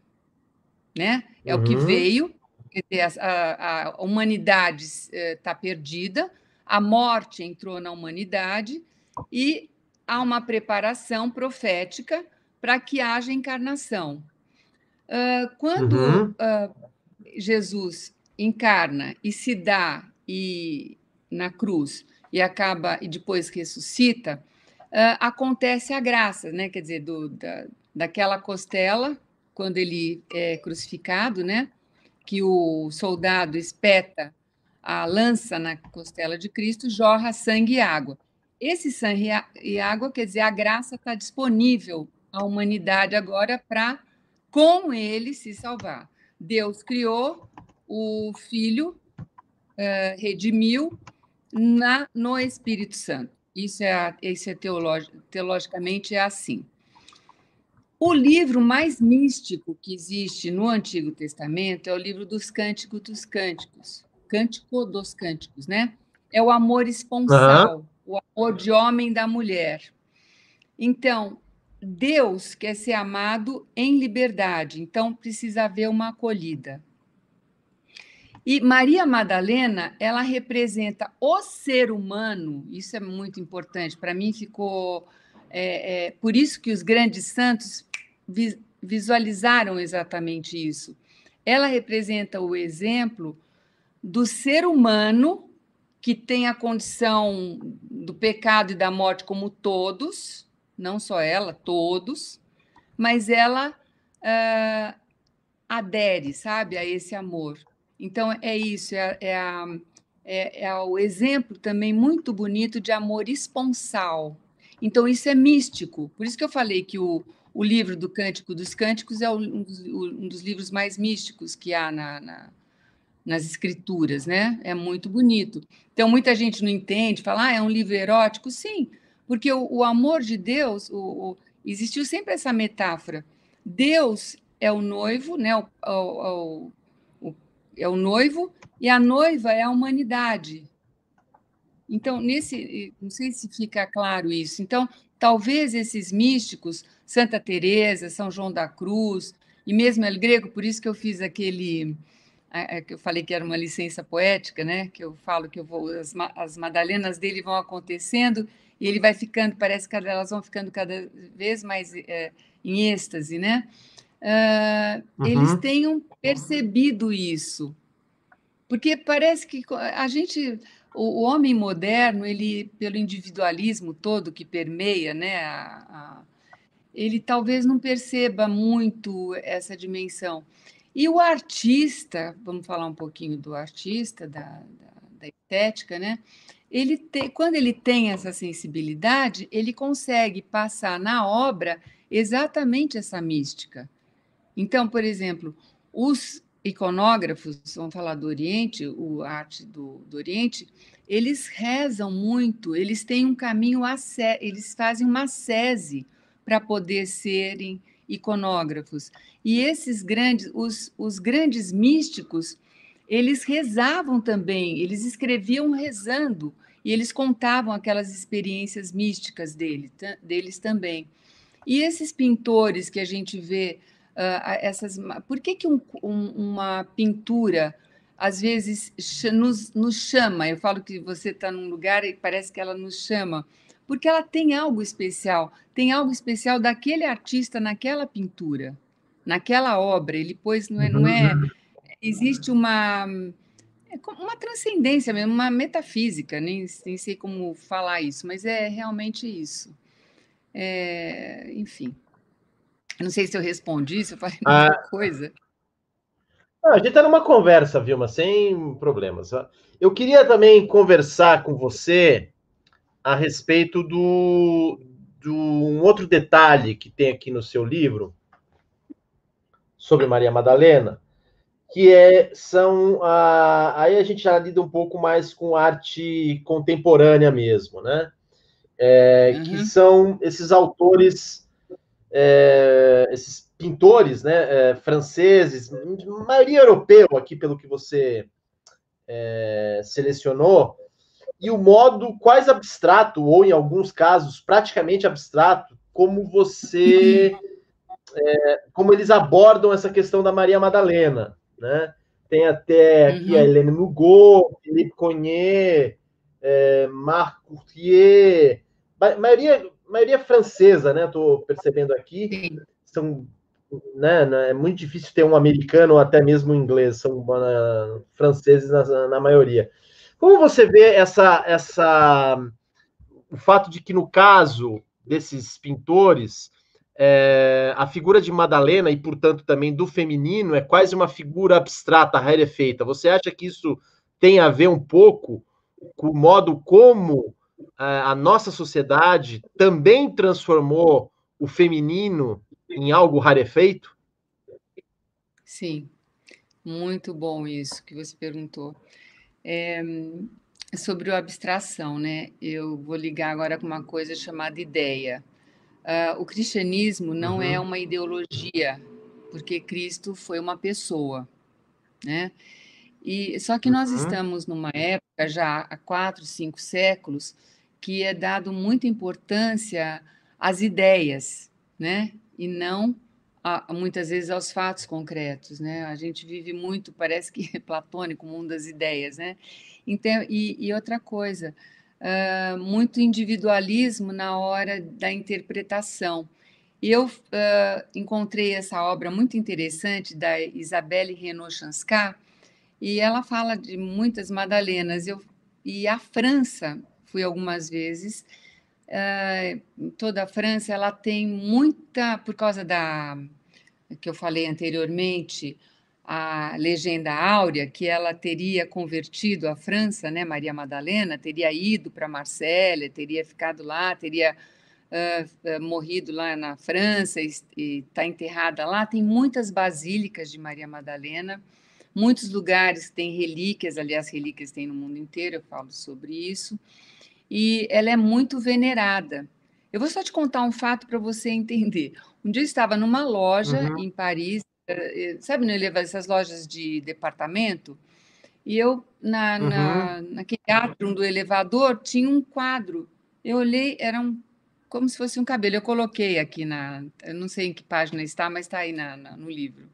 Speaker 3: né? É o que
Speaker 2: uhum,
Speaker 3: veio, quer dizer, a humanidade está perdida, a morte entrou na humanidade e há uma preparação profética para que haja encarnação. Quando
Speaker 2: uhum.
Speaker 3: Jesus encarna e se dá na cruz e acaba e depois ressuscita, acontece a graça, né? Quer dizer, daquela costela, quando ele é crucificado, né? Que o soldado espeta a lança na costela de Cristo, jorra sangue e água. Esse sangue e água, quer dizer, a graça está disponível à humanidade agora para, com ele, se salvar. Deus criou, o Filho redimiu no Espírito Santo. Isso é teologicamente é assim. O livro mais místico que existe no Antigo Testamento é o livro dos Cânticos dos Cânticos, Cântico dos Cânticos, né? É o amor
Speaker 2: Aham.
Speaker 3: esponsal, o amor de homem da mulher. Então, Deus quer ser amado em liberdade, então precisa haver uma acolhida. E Maria Madalena, ela representa o ser humano, isso é muito importante, para mim ficou. Por isso que os grandes santos visualizaram exatamente isso. Ela representa o exemplo do ser humano que tem a condição do pecado e da morte como todos, não só ela, todos, mas ela adere, sabe, a esse amor. Então, é isso, é o exemplo também muito bonito de amor esponsal. Então, isso é místico. Por isso que eu falei que o livro do Cântico dos Cânticos é um dos livros mais místicos que há nas escrituras, né? É muito bonito. Então, muita gente não entende, fala, é um livro erótico. Sim, porque o amor de Deus, existiu sempre essa metáfora. Deus é o noivo, né? É o noivo e a noiva é a humanidade. Então, não sei se fica claro isso. Então, talvez esses místicos, Santa Teresa, São João da Cruz, e mesmo El Greco, por isso que eu fiz que eu falei que era uma licença poética, né? Que eu falo que as madalenas dele vão acontecendo e ele vai ficando, parece que elas vão ficando cada vez mais em êxtase, né? Eles
Speaker 2: Uhum.
Speaker 3: tenham percebido isso, porque parece que o homem moderno, ele, pelo individualismo todo que permeia, né, ele talvez não perceba muito essa dimensão. E o artista, vamos falar um pouquinho do artista, da estética, né? Quando ele tem essa sensibilidade, ele consegue passar na obra exatamente essa mística. Então, por exemplo, os iconógrafos, vamos falar do Oriente, a arte do Oriente, eles rezam muito, eles têm um caminho, eles fazem uma ascese para poder serem iconógrafos. E esses os grandes místicos, eles rezavam também, eles escreviam rezando, e eles contavam aquelas experiências místicas deles também. E esses pintores que a gente vê, por que uma pintura às vezes nos chama? Eu falo que você está num lugar e parece que ela nos chama, porque ela tem algo especial daquele artista naquela pintura, naquela obra. Ele pôs, não é,
Speaker 2: Uhum.
Speaker 3: existe uma transcendência mesmo, uma metafísica, nem sei como falar isso, mas é realmente isso. Enfim. Não sei se eu respondi, se eu falei muita
Speaker 2: Ah,
Speaker 3: coisa.
Speaker 2: a gente está numa conversa, Vilma, sem problemas. Eu queria também conversar com você a respeito do um outro detalhe que tem aqui no seu livro, sobre Maria Madalena, que aí a gente já lida um pouco mais com arte contemporânea mesmo, né? Que são esses autores, esses pintores, né, franceses, maioria europeu aqui, pelo que você selecionou, e o modo quase abstrato, ou em alguns casos praticamente abstrato, como eles abordam essa questão da Maria Madalena, né? Tem até aqui a Hélène Lugot, Philippe Cogniet, Marc Courtier, maioria francesa, né? Estou percebendo aqui.
Speaker 3: Sim.
Speaker 2: São, né, é muito difícil ter um americano ou até mesmo um inglês, são franceses na maioria. Como você vê o fato de que, no caso desses pintores, a figura de Madalena, e, portanto, também do feminino, é quase uma figura abstrata, rarefeita. Você acha que isso tem a ver um pouco com o modo como a nossa sociedade também transformou o feminino em algo rarefeito?
Speaker 3: Sim, muito bom isso que você perguntou. Sobre a abstração, né? Eu vou ligar agora com uma coisa chamada ideia. O cristianismo não é uma ideologia, porque Cristo foi uma pessoa, né? E só que nós estamos numa época, já há 4, 5 séculos, que é dado muita importância às ideias, né? E não muitas vezes aos fatos concretos, né? A gente vive muito, parece que é platônico, o mundo das ideias, né? Então, e outra coisa, muito individualismo na hora da interpretação. E eu encontrei essa obra muito interessante da Isabelle Renaud-Chanscat, e ela fala de muitas Madalenas. E a França, fui algumas vezes, toda a França, ela tem muita, por causa da que eu falei anteriormente, a legenda áurea, que ela teria convertido a França, né, Maria Madalena, teria ido para Marsella, teria ficado lá, teria morrido lá na França e está enterrada lá. Tem muitas basílicas de Maria Madalena, muitos lugares que têm relíquias, aliás, relíquias tem no mundo inteiro, eu falo sobre isso, e ela é muito venerada. Eu vou só te contar um fato para você entender. Um dia eu estava numa loja em Paris, sabe, essas lojas de departamento, e eu, naquele átrio do elevador, tinha um quadro. Eu olhei, como se fosse um cabelo. Eu coloquei aqui eu não sei em que página está, mas está aí no livro.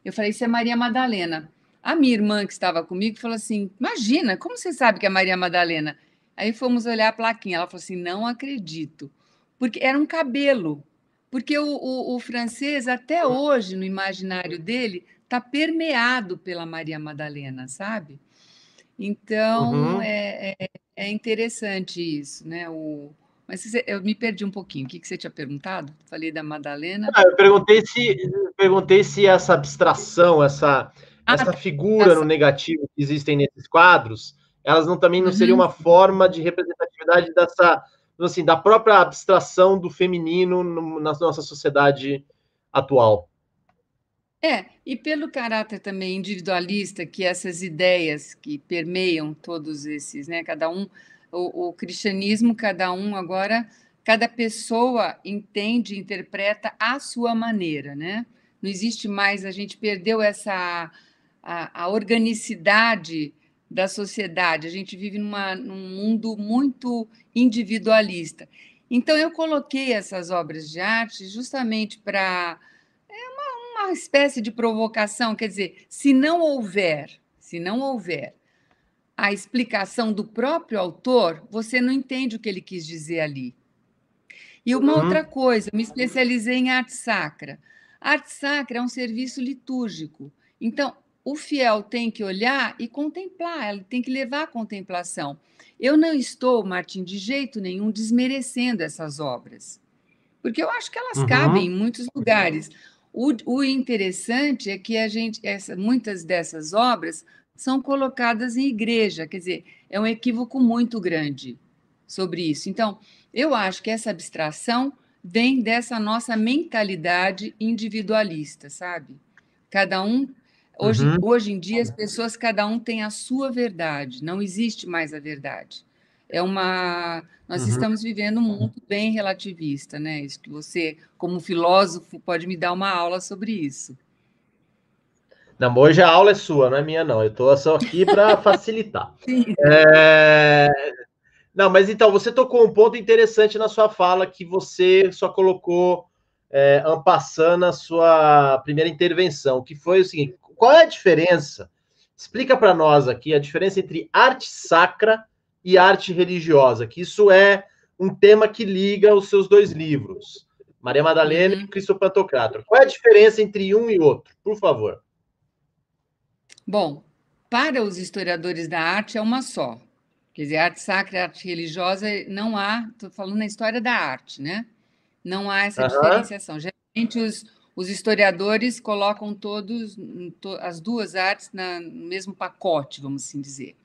Speaker 3: Eu falei, isso é Maria Madalena. A minha irmã, que estava comigo, falou assim: imagina, como você sabe que é Maria Madalena? Aí fomos olhar a plaquinha. Ela falou assim: não acredito. Porque era um cabelo. Porque o francês, até hoje, no imaginário dele, está permeado pela Maria Madalena, sabe? Então, é interessante isso, né? Mas eu me perdi um pouquinho. O que você tinha perguntado? Falei da Madalena.
Speaker 2: Eu perguntei se essa abstração, essa figura no negativo que existem nesses quadros, elas também não seriam uma forma de representatividade assim, da própria abstração do feminino na nossa sociedade atual.
Speaker 3: E pelo caráter também individualista, que essas ideias que permeiam todos esses, né? Cada um, o cristianismo, cada pessoa entende, interpreta à sua maneira, né? Não existe mais, a gente perdeu a organicidade da sociedade, a gente vive num mundo muito individualista. Então, eu coloquei essas obras de arte justamente para uma espécie de provocação, quer dizer, se não houver a explicação do próprio autor, você não entende o que ele quis dizer ali. E uma outra coisa, me especializei em arte sacra. A arte sacra é um serviço litúrgico. Então, o fiel tem que olhar e contemplar, ele tem que levar a contemplação. Eu não estou, Martim, de jeito nenhum desmerecendo essas obras, porque eu acho que elas cabem em muitos lugares. O interessante é que muitas dessas obras são colocadas em igreja, quer dizer, é um equívoco muito grande sobre isso. Então, eu acho que essa abstração vem dessa nossa mentalidade individualista, sabe? Cada um,
Speaker 2: Uhum.
Speaker 3: hoje em dia, as pessoas, cada um tem a sua verdade, não existe mais a verdade. Nós
Speaker 2: Uhum.
Speaker 3: estamos vivendo um mundo bem relativista, né? Isso que você, como filósofo, pode me dar uma aula sobre isso.
Speaker 2: Não, hoje a aula é sua, não é minha, não. Eu estou só aqui para facilitar.
Speaker 3: Sim.
Speaker 2: Não, mas então, você tocou um ponto interessante na sua fala, que você só colocou en passant na sua primeira intervenção, que foi o seguinte: qual é a diferença? Explica para nós aqui a diferença entre arte sacra e arte religiosa, que isso é um tema que liga os seus dois livros, Maria Madalena e Cristo Pantocrator. Qual é a diferença entre um e outro, por favor?
Speaker 3: Bom, para os historiadores da arte é uma só. Quer dizer, arte sacra e arte religiosa não há, estou falando na história da arte, né? Não há essa diferenciação. Geralmente os historiadores colocam as duas artes no mesmo pacote, vamos assim dizer.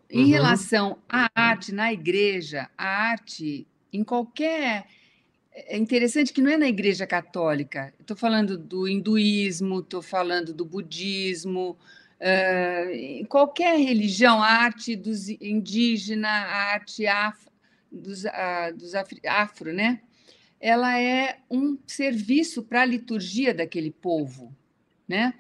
Speaker 3: Em relação à arte na igreja, a arte em qualquer. É interessante que não é na Igreja Católica. Estou falando do hinduísmo, estou falando do budismo, em qualquer religião, a arte dos indígenas, a arte afro, né? Ela é um serviço para a liturgia daquele povo, né?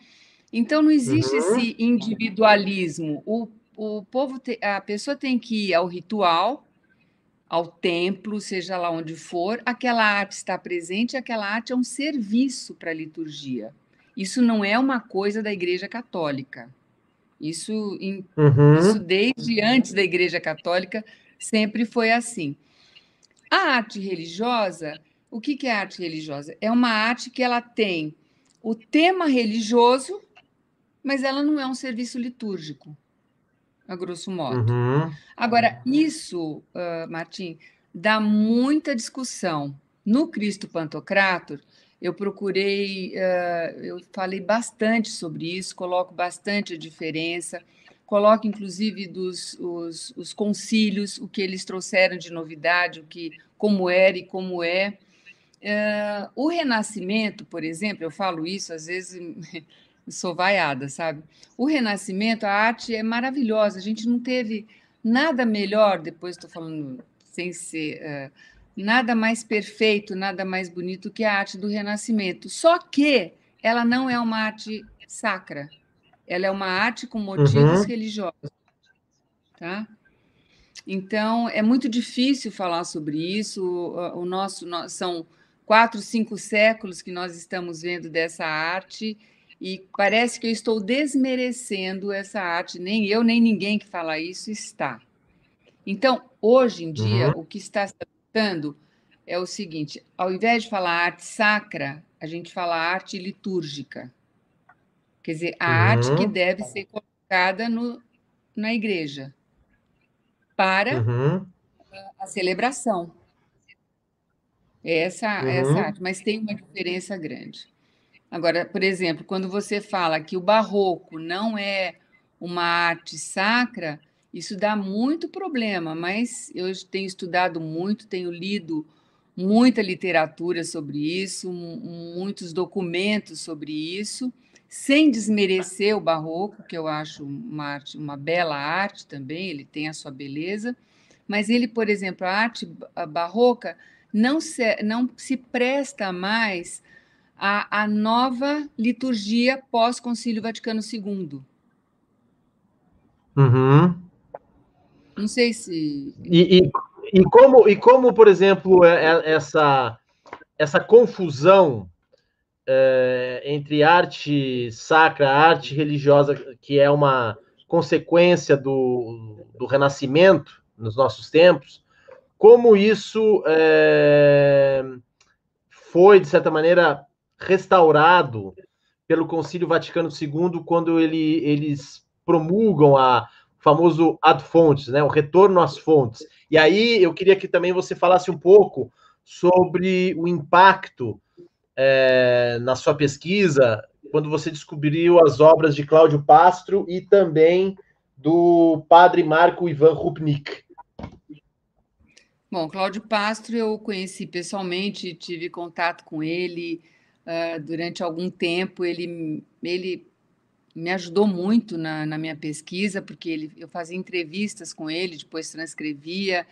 Speaker 3: Então não existe esse individualismo. O povo, a pessoa tem que ir ao ritual, ao templo, seja lá onde for, aquela arte está presente, aquela arte é um serviço para a liturgia. Isso não é uma coisa da Igreja Católica. Isso desde antes da Igreja Católica sempre foi assim. A arte religiosa, o que é arte religiosa? É uma arte que ela tem o tema religioso, mas ela não é um serviço litúrgico, a grosso modo. Agora, isso, Martim, dá muita discussão. No Cristo Pantocrator, eu falei bastante sobre isso, coloco bastante a diferença, coloco inclusive os concílios, o que eles trouxeram de novidade, como era e como é. O Renascimento, por exemplo, eu falo isso, às vezes sou vaiada, sabe? O Renascimento, a arte é maravilhosa, a gente não teve nada melhor, depois estou falando sem ser, nada mais perfeito, nada mais bonito que a arte do Renascimento. Só que ela não é uma arte sacra, ela é uma arte com motivos religiosos, tá? Então, é muito difícil falar sobre isso. São 4, 5 séculos que nós estamos vendo dessa arte e parece que eu estou desmerecendo essa arte. Nem eu, nem ninguém que fala isso está. Então, hoje em dia, o que está se adaptando é o seguinte: ao invés de falar arte sacra, a gente fala arte litúrgica. Quer dizer, a arte que deve ser colocada na igreja para a celebração. Essa arte, mas tem uma diferença grande. Agora, por exemplo, quando você fala que o barroco não é uma arte sacra, isso dá muito problema, mas eu tenho estudado muito, tenho lido muita literatura sobre isso, muitos documentos sobre isso, sem desmerecer o barroco, que eu acho uma bela arte também, ele tem a sua beleza, mas ele, por exemplo, a arte barroca não se presta mais à nova liturgia pós-Concílio Vaticano II. Não sei se...
Speaker 2: E como, por exemplo, essa confusão entre arte sacra, arte religiosa, que é uma consequência do Renascimento nos nossos tempos, como isso foi, de certa maneira, restaurado pelo Concílio Vaticano II, quando eles promulgam o famoso ad fontes, né, o retorno às fontes. E aí eu queria que também você falasse um pouco sobre o impacto na sua pesquisa, quando você descobriu as obras de Cláudio Pastro e também do padre Marco Ivan Rupnik.
Speaker 3: Bom, Cláudio Pastro eu conheci pessoalmente, tive contato com ele durante algum tempo, ele me ajudou muito na minha pesquisa, porque eu fazia entrevistas com ele, depois transcrevia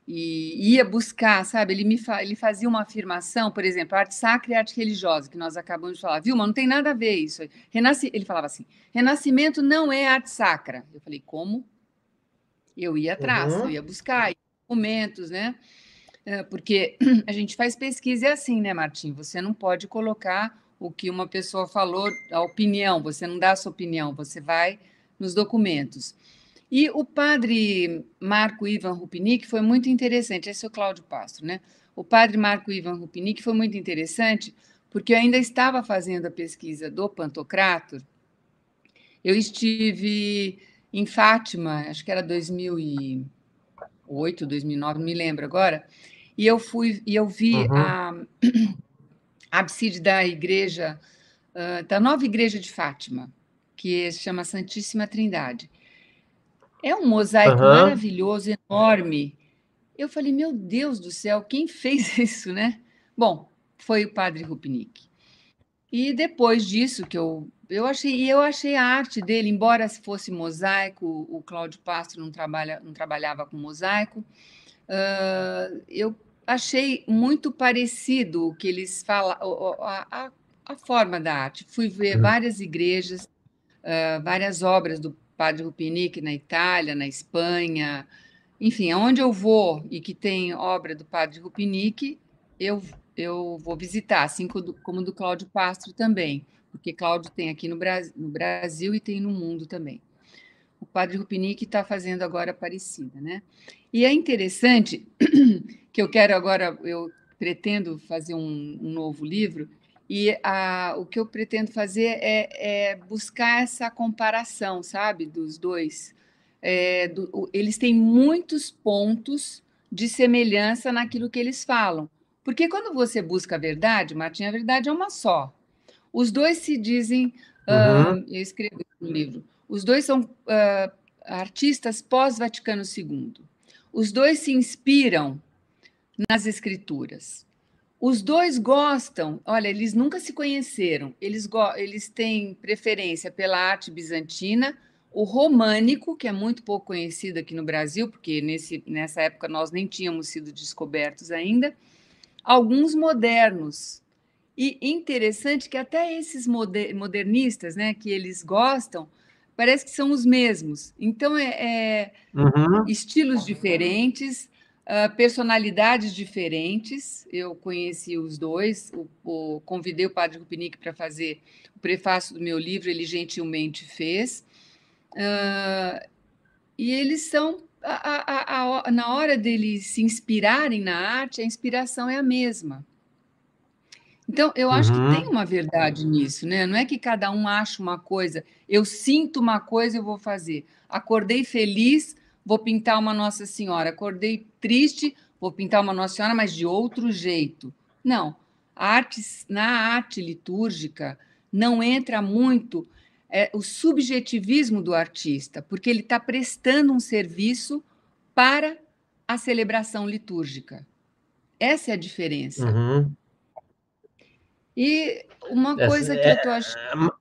Speaker 3: e ia buscar, sabe? Ele fazia uma afirmação, por exemplo, arte sacra e arte religiosa, que nós acabamos de falar. Vilma, não tem nada a ver isso. Ele falava assim, Renascimento não é arte sacra. Eu falei, como? Eu ia atrás, eu ia buscar documentos, né? Porque a gente faz pesquisa, é assim, né, Martim? Você não pode colocar o que uma pessoa falou, a opinião, você não dá a sua opinião, você vai nos documentos. E o padre Marco Ivan Rupnik foi muito interessante, esse é o Cláudio Pastro, né? O padre Marco Ivan Rupnik foi muito interessante, porque eu ainda estava fazendo a pesquisa do Pantocrator. Eu estive em Fátima, acho que era 2008, 2009, não me lembro agora, e eu vi a ábside da igreja, da nova igreja de Fátima, que se chama Santíssima Trindade. É um mosaico maravilhoso, enorme. Eu falei, meu Deus do céu, quem fez isso, né? Bom, foi o padre Rupnik. E depois disso que eu achei a arte dele, embora fosse mosaico, o Cláudio Pastro não trabalhava com mosaico, eu achei muito parecido o que eles falam, a forma da arte. Fui ver várias igrejas, várias obras do padre Rupnik na Itália, na Espanha, enfim, aonde eu vou e que tem obra do padre Rupnik, eu vou visitar, assim como do Cláudio Pastro também, porque Cláudio tem aqui no Brasil e tem no mundo também. O padre Rupnik está fazendo agora Aparecida, né? E é interessante que eu pretendo fazer um novo livro, e o que eu pretendo fazer é buscar essa comparação, sabe, dos dois. Eles têm muitos pontos de semelhança naquilo que eles falam. Porque quando você busca a verdade, Martim, a verdade é uma só. Os dois se dizem, eu escrevi no livro, os dois são artistas pós-Vaticano II. Os dois se inspiram nas escrituras. Os dois gostam, olha, eles nunca se conheceram, eles têm preferência pela arte bizantina, o românico, que é muito pouco conhecido aqui no Brasil, porque nessa época nós nem tínhamos sido descobertos ainda, alguns modernos. E interessante que até esses modernistas, né, que eles gostam, parece que são os mesmos. Então, estilos diferentes, personalidades diferentes. Eu conheci os dois, convidei o padre Rupnik para fazer o prefácio do meu livro, ele gentilmente fez. E eles são, na hora deles se inspirarem na arte, a inspiração é a mesma. Então, eu acho que tem uma verdade nisso, né? Não é que cada um acha uma coisa, eu sinto uma coisa, eu vou fazer. Acordei feliz, vou pintar uma Nossa Senhora. Acordei triste, vou pintar uma Nossa Senhora, mas de outro jeito. Não. Na arte litúrgica não entra muito o subjetivismo do artista, porque ele está prestando um serviço para a celebração litúrgica. Essa é a diferença. E uma coisa que eu estou achando...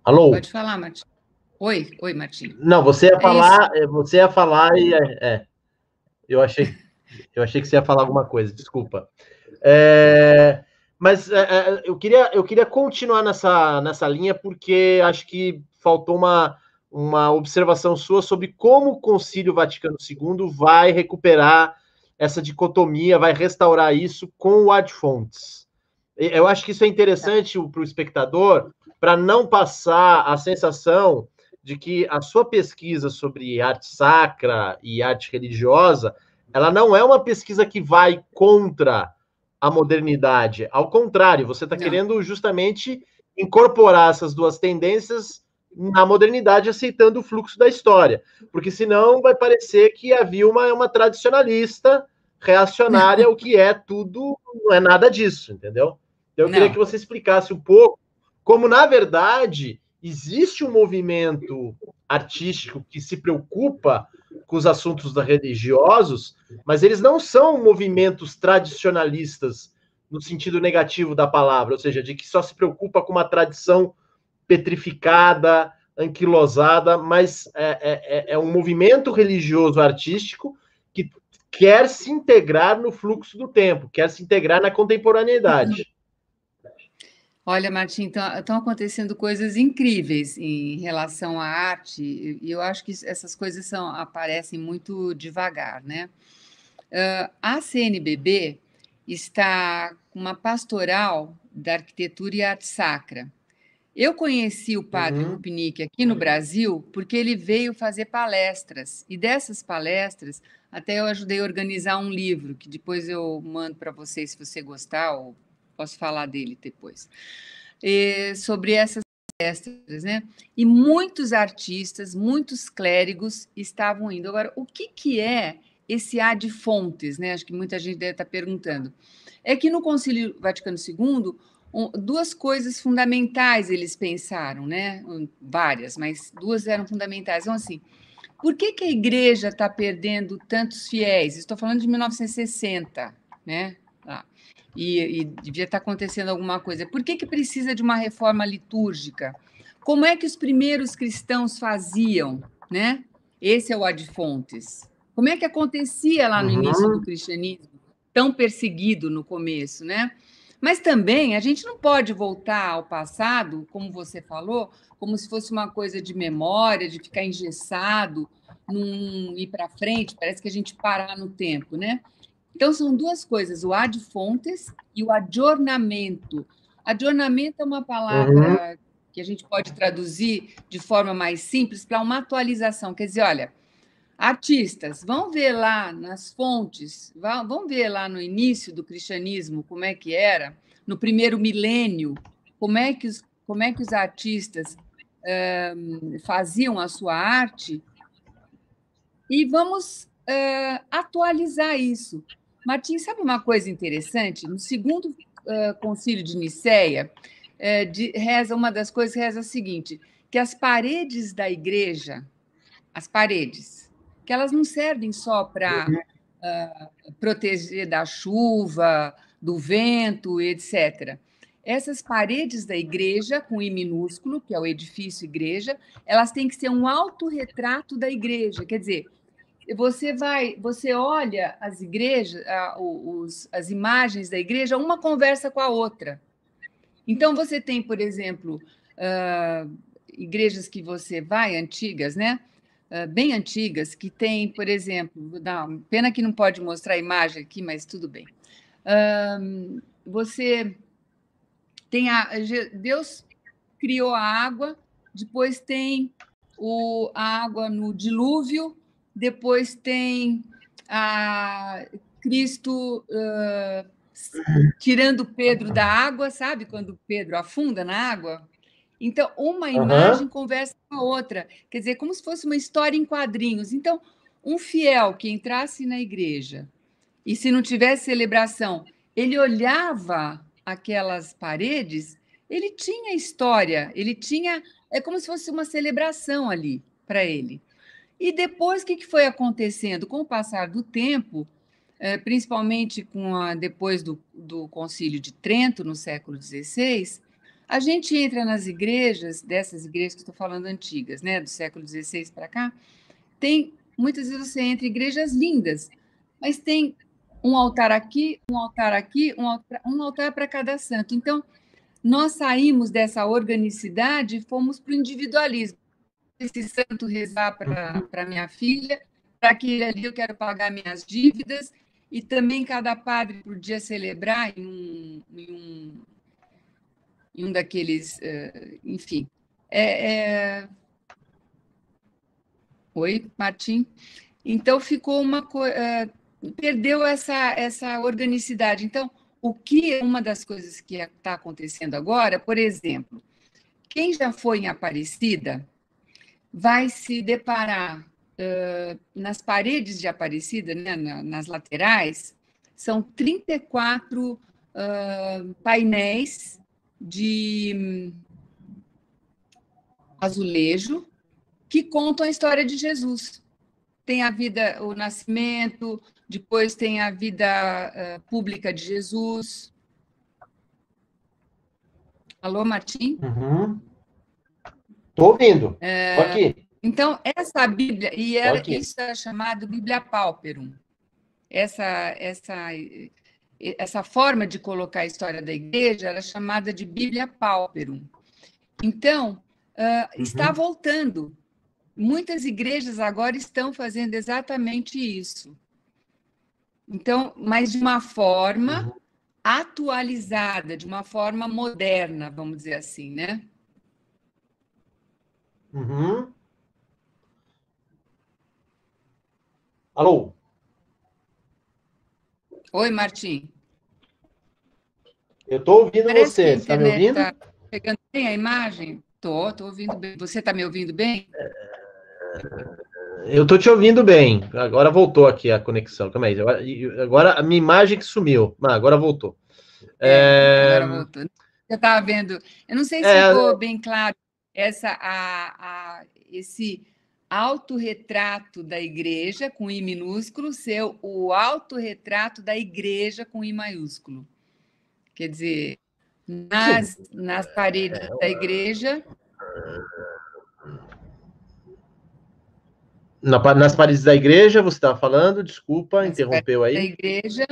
Speaker 2: Alô?
Speaker 3: Pode falar, Martim. Oi, Martim.
Speaker 2: Não, você ia falar e... Eu achei que você ia falar alguma coisa, desculpa. Mas eu queria continuar nessa linha, porque acho que faltou uma observação sua sobre como o Concílio Vaticano II vai recuperar essa dicotomia, vai restaurar isso com o ad fontes. Eu acho que isso é interessante para o espectador, para não passar a sensação de que a sua pesquisa sobre arte sacra e arte religiosa, ela não é uma pesquisa que vai contra a modernidade. Ao contrário, você está querendo justamente incorporar essas duas tendências na modernidade, aceitando o fluxo da história. Porque senão vai parecer que a Vilma é uma tradicionalista reacionária, o que é tudo, não é nada disso, entendeu? Então eu queria que você explicasse um pouco como, na verdade, existe um movimento artístico que se preocupa com os assuntos religiosos, mas eles não são movimentos tradicionalistas no sentido negativo da palavra, ou seja, de que só se preocupa com uma tradição petrificada, anquilosada, mas é um movimento religioso artístico que quer se integrar no fluxo do tempo, quer se integrar na contemporaneidade.
Speaker 3: Olha, Martim, estão acontecendo coisas incríveis em relação à arte, e eu acho que essas coisas aparecem muito devagar, né? A CNBB está com uma pastoral da arquitetura e arte sacra. Eu conheci o padre Rupnik aqui no Brasil porque ele veio fazer palestras, e dessas palestras até eu ajudei a organizar um livro, que depois eu mando para vocês, se você gostar, ou posso falar dele depois, sobre essas palestras, né? E muitos artistas, muitos clérigos estavam indo. Agora, o que é esse ad fontes, né? Acho que muita gente deve estar perguntando. É que no Concílio Vaticano II, duas coisas fundamentais eles pensaram, né? Várias, mas duas eram fundamentais. Então, assim, por que a igreja está perdendo tantos fiéis? Estou falando de 1960, né? E devia estar acontecendo alguma coisa. Por que precisa de uma reforma litúrgica? Como é que os primeiros cristãos faziam, né? Esse é o ad fontes. Como é que acontecia lá no início do cristianismo, tão perseguido no começo, né? Mas também a gente não pode voltar ao passado, como você falou, como se fosse uma coisa de memória, de ficar engessado, não ir para frente, parece que a gente parar no tempo, né? Então, são duas coisas, o ad fontes e o adornamento. Adornamento é uma palavra que a gente pode traduzir de forma mais simples para uma atualização. Quer dizer, olha, artistas, vão ver lá nas fontes, vão ver lá no início do cristianismo como é que era, no primeiro milênio, como é que os artistas faziam a sua arte, e vamos atualizar isso. Martim, sabe uma coisa interessante? No segundo concílio de Nicéia, uma das coisas reza o seguinte, que as paredes da igreja, que elas não servem só para proteger da chuva, do vento, etc. Essas paredes da igreja, com I minúsculo, que é o edifício igreja, elas têm que ser um autorretrato da igreja. Quer dizer, você olha as igrejas, as imagens da igreja, uma conversa com a outra. Então, você tem, por exemplo, igrejas que você vai, antigas, né? Bem antigas, que tem, por exemplo, pena que não pode mostrar a imagem aqui, mas tudo bem. Você tem Deus criou a água, depois tem a água no dilúvio, depois tem Cristo tirando Pedro da água, sabe? Quando Pedro afunda na água. Então, uma imagem conversa com a outra. Quer dizer, como se fosse uma história em quadrinhos. Então, um fiel que entrasse na igreja e, se não tivesse celebração, ele olhava aquelas paredes, ele tinha história, é como se fosse uma celebração ali para ele. E depois, o que foi acontecendo? Com o passar do tempo, principalmente depois do Concílio de Trento, no século XVI, a gente entra nas igrejas, dessas igrejas que estou falando antigas, né, do século XVI para cá, muitas vezes você entra em igrejas lindas, mas tem um altar aqui, um altar para cada santo. Então, nós saímos dessa organicidade e fomos para o individualismo. Esse santo rezar para minha filha, para aquele ali eu quero pagar minhas dívidas, e também cada padre podia celebrar em um daqueles, enfim. Oi, Martim? Então, ficou perdeu essa organicidade. Então, uma das coisas que está acontecendo agora, por exemplo, quem já foi em Aparecida vai se deparar nas paredes de Aparecida, né, nas laterais, são 34 painéis de azulejo que contam a história de Jesus. tem a vida, o nascimento, depois tem a vida pública de Jesus. Alô, Martim?
Speaker 2: Uhum. Tô ouvindo. Tô aqui.
Speaker 3: Então, essa Bíblia,
Speaker 2: Tô aqui.
Speaker 3: isso é chamado Bíblia Pauperum. Essa forma de colocar a história da igreja era chamada de Bíblia Pauperum. Então, está voltando. Muitas igrejas agora estão fazendo exatamente isso. Então, mas de uma forma atualizada, de uma forma moderna, vamos dizer assim, né?
Speaker 2: Uhum. Alô?
Speaker 3: Oi, Martim.
Speaker 2: Eu tô ouvindo
Speaker 3: Parece que a
Speaker 2: você. Você tá me
Speaker 3: internet
Speaker 2: ouvindo?
Speaker 3: está pegando bem a imagem. Tô ouvindo bem. Você está me ouvindo bem?
Speaker 2: Eu tô te ouvindo bem. Agora voltou aqui a conexão. Calma aí. Agora a minha imagem que sumiu. Agora voltou.
Speaker 3: Agora voltou. Eu estava vendo. Eu não sei se ficou bem claro esse autorretrato da igreja com I minúsculo ser o autorretrato da igreja com I maiúsculo. Quer dizer, nas paredes da igreja.
Speaker 2: Nas paredes da igreja, você estava falando, desculpa, interrompeu aí.
Speaker 3: Da igreja,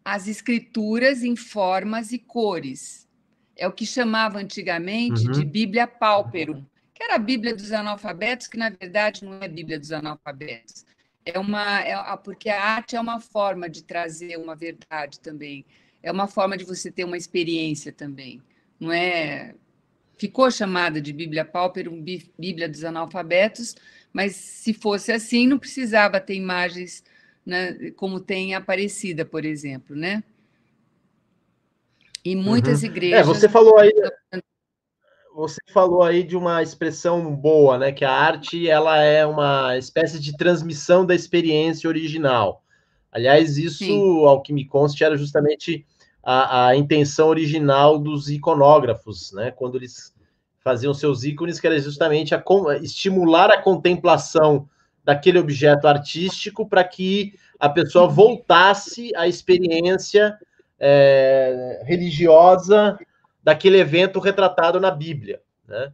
Speaker 3: as escrituras em formas e cores. É o que chamava antigamente de Bíblia Pauperum, que era a Bíblia dos analfabetos, que na verdade não é Bíblia dos analfabetos. Porque a arte é uma forma de trazer uma verdade também. É uma forma de você ter uma experiência também. Não é? Ficou chamada de Bíblia Pauperum, Bíblia dos analfabetos, mas se fosse assim, não precisava ter imagens, né, como tem Aparecida, por exemplo, né? E muitas igrejas.
Speaker 2: Você falou aí de uma expressão boa, né? Que a arte ela é uma espécie de transmissão da experiência original. Aliás, isso,
Speaker 3: Sim.
Speaker 2: ao que me consta, era justamente a intenção original dos iconógrafos, né? Quando eles faziam seus ícones, que era justamente estimular a contemplação daquele objeto artístico para que a pessoa voltasse à experiência religiosa daquele evento retratado na Bíblia, né?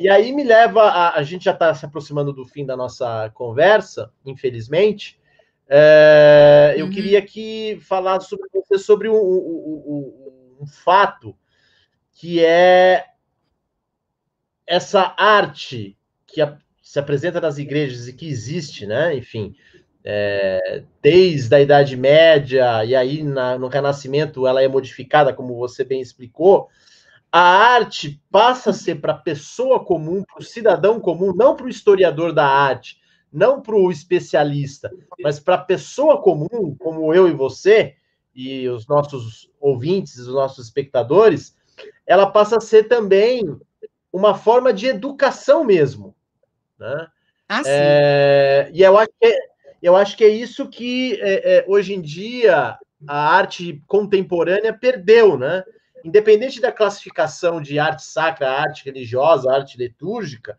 Speaker 2: E aí me leva a gente já está se aproximando do fim da nossa conversa, infelizmente. Eu queria aqui falar sobre você sobre um fato que é essa arte que se apresenta nas igrejas e que existe, né? Enfim, desde a Idade Média, e aí no Renascimento ela é modificada, como você bem explicou. A arte passa a ser para a pessoa comum, para o cidadão comum, não para o historiador da arte, não para o especialista, mas para a pessoa comum, como eu e você, e os nossos ouvintes, os nossos espectadores, ela passa a ser também uma forma de educação mesmo, né? E eu acho que é isso que hoje em dia a arte contemporânea perdeu, né? Independente da classificação de arte sacra, arte religiosa, arte litúrgica,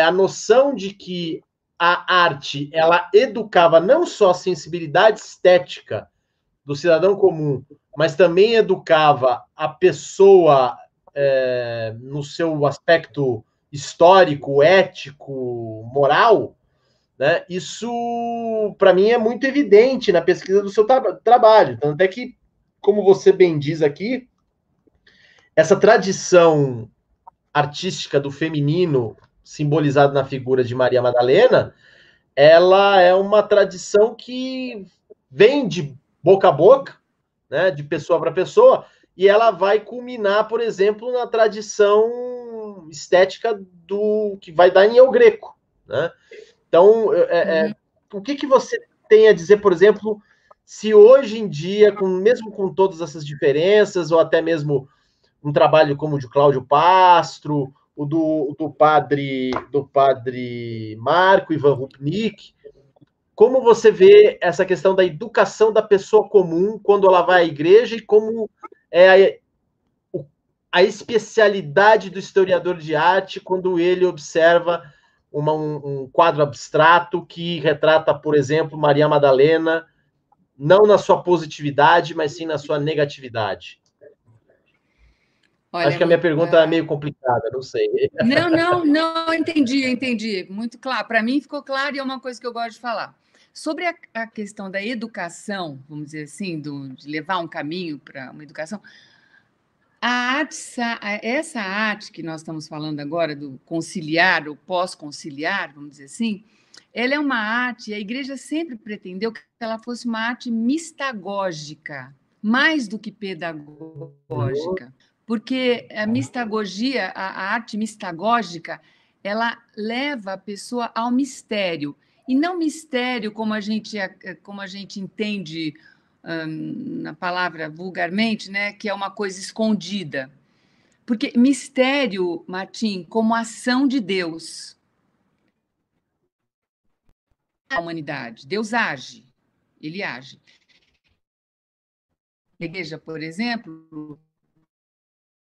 Speaker 2: a noção de que a arte ela educava não só a sensibilidade estética do cidadão comum, mas também educava a pessoa no seu aspecto histórico, ético, moral, né? Isso, para mim, é muito evidente na pesquisa do seu trabalho. Tanto é que, como você bem diz aqui, essa tradição artística do feminino, simbolizado na figura de Maria Madalena, ela é uma tradição que vem de boca a boca, né, de pessoa para pessoa, e ela vai culminar, por exemplo, na tradição estética do que vai dar em El Greco, né? Então, o que você tem a dizer, por exemplo, se hoje em dia, mesmo com todas essas diferenças, ou até mesmo um trabalho como o de Cláudio Pastro, o do padre Marco Ivan Rupnik, como você vê essa questão da educação da pessoa comum quando ela vai à igreja e como é a especialidade do historiador de arte quando ele observa um quadro abstrato que retrata, por exemplo, Maria Madalena, não na sua positividade, mas sim na sua negatividade?
Speaker 3: Olha,
Speaker 2: Acho que a minha pergunta é meio complicada, não sei.
Speaker 3: não, entendi. Muito claro. Para mim ficou claro e é uma coisa que eu gosto de falar. Sobre a questão da educação, vamos dizer assim, de levar um caminho para uma educação, essa arte que nós estamos falando agora, do conciliar, ou pós-conciliar, vamos dizer assim, ela é uma arte, a igreja sempre pretendeu que ela fosse uma arte mistagógica, mais do que pedagógica, porque a mistagogia, a arte mistagógica, ela leva a pessoa ao mistério, e não mistério como a gente entende na palavra vulgarmente, né, que é uma coisa escondida. Porque mistério, Martim, como ação de Deus. A humanidade, Deus age, ele age. A igreja, por exemplo,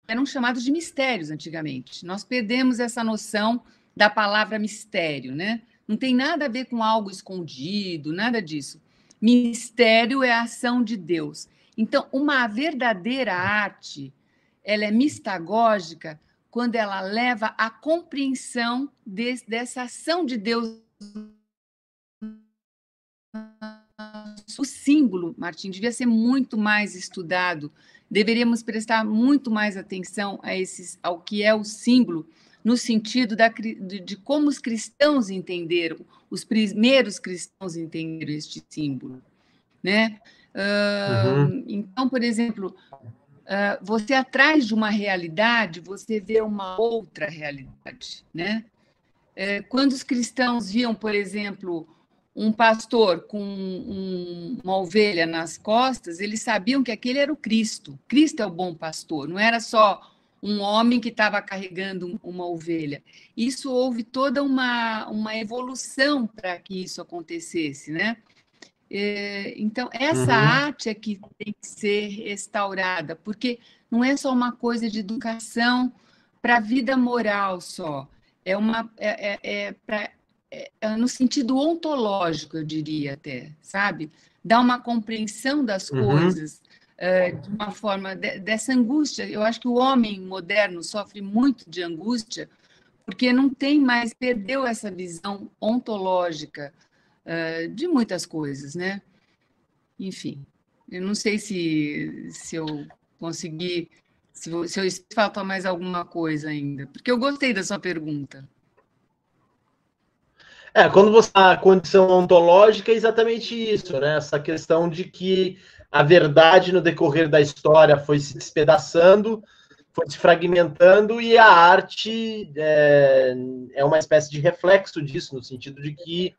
Speaker 3: eram chamados de mistérios antigamente. Nós perdemos essa noção da palavra mistério, né? Não tem nada a ver com algo escondido, nada disso. Mistério é a ação de Deus. Então, uma verdadeira arte, ela é mistagógica quando ela leva à compreensão dessa ação de Deus. O símbolo, Martim, devia ser muito mais estudado. Deveríamos prestar muito mais atenção ao que é o símbolo, no sentido de como os cristãos entenderam, os primeiros cristãos entenderam este símbolo, né? Então, por exemplo, você atrás de uma realidade, você vê uma outra realidade, né? Quando os cristãos viam, por exemplo, um pastor com uma ovelha nas costas, eles sabiam que aquele era o Cristo. Cristo é o bom pastor, não era só um homem que estava carregando uma ovelha. Isso houve toda uma evolução para que isso acontecesse, né? Então, essa arte é que tem que ser restaurada, porque não é só uma coisa de educação para a vida moral só, no sentido ontológico, eu diria até, sabe? Dá uma compreensão das coisas de uma forma, dessa angústia. Eu acho que o homem moderno sofre muito de angústia porque não tem mais, perdeu essa visão ontológica de muitas coisas, né? Enfim, eu não sei se eu consegui, se falta mais alguma coisa ainda, porque eu gostei da sua pergunta.
Speaker 2: Quando você a condição ontológica é exatamente isso, né? Essa questão de que a verdade no decorrer da história foi se despedaçando, foi se fragmentando, e a arte é uma espécie de reflexo disso, no sentido de que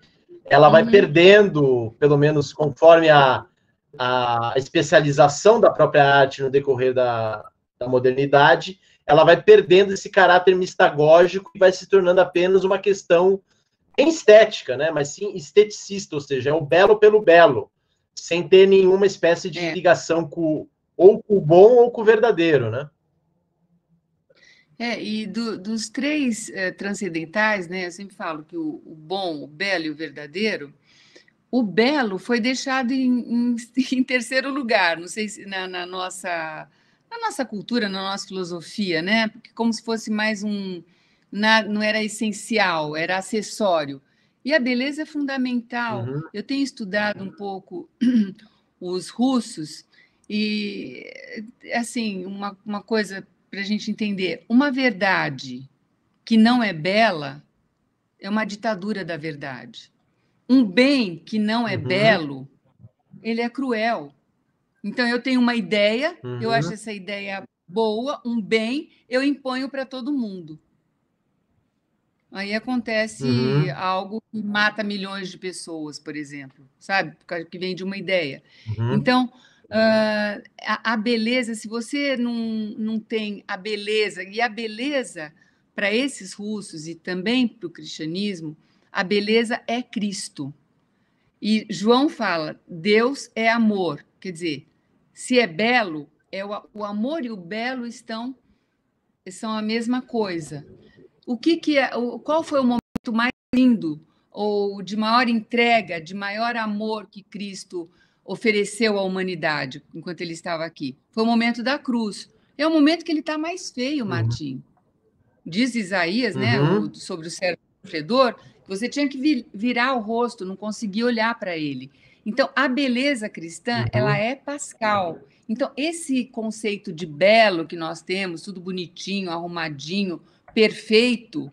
Speaker 2: ela vai perdendo, pelo menos conforme a especialização da própria arte no decorrer da modernidade, ela vai perdendo esse caráter mistagógico e vai se tornando apenas uma questão em estética, né? Mas sim esteticista, ou seja, é o belo pelo belo, sem ter nenhuma espécie de ligação ou com o bom ou com o verdadeiro, né?
Speaker 3: E dos três transcendentais, né? Eu sempre falo que o bom, o belo e o verdadeiro, o belo foi deixado em terceiro lugar, não sei se na nossa cultura, na nossa filosofia, né? Porque como se fosse mais não era essencial, era acessório. E a beleza é fundamental. Eu tenho estudado um pouco os russos e, assim, uma coisa para a gente entender, uma verdade que não é bela é uma ditadura da verdade. Um bem que não é belo, ele é cruel. Então, eu tenho uma ideia, eu acho essa ideia boa, um bem, eu imponho para todo mundo. Aí acontece algo que mata milhões de pessoas, por exemplo, sabe? Que vem de uma ideia. Então, a beleza, se você não tem a beleza, e a beleza, para esses russos e também para o cristianismo, a beleza é Cristo. E João fala, Deus é amor. Quer dizer, se é belo, o amor e o belo são a mesma coisa. Qual foi o momento mais lindo, ou de maior entrega, de maior amor que Cristo ofereceu à humanidade enquanto ele estava aqui? Foi o momento da cruz. É o momento que ele está mais feio, Martim. Diz Isaías, né, sobre o servo sofredor, que você tinha que virar o rosto, não conseguia olhar para ele. Então, a beleza cristã, ela é pascal. Então, esse conceito de belo que nós temos, tudo bonitinho, arrumadinho, perfeito,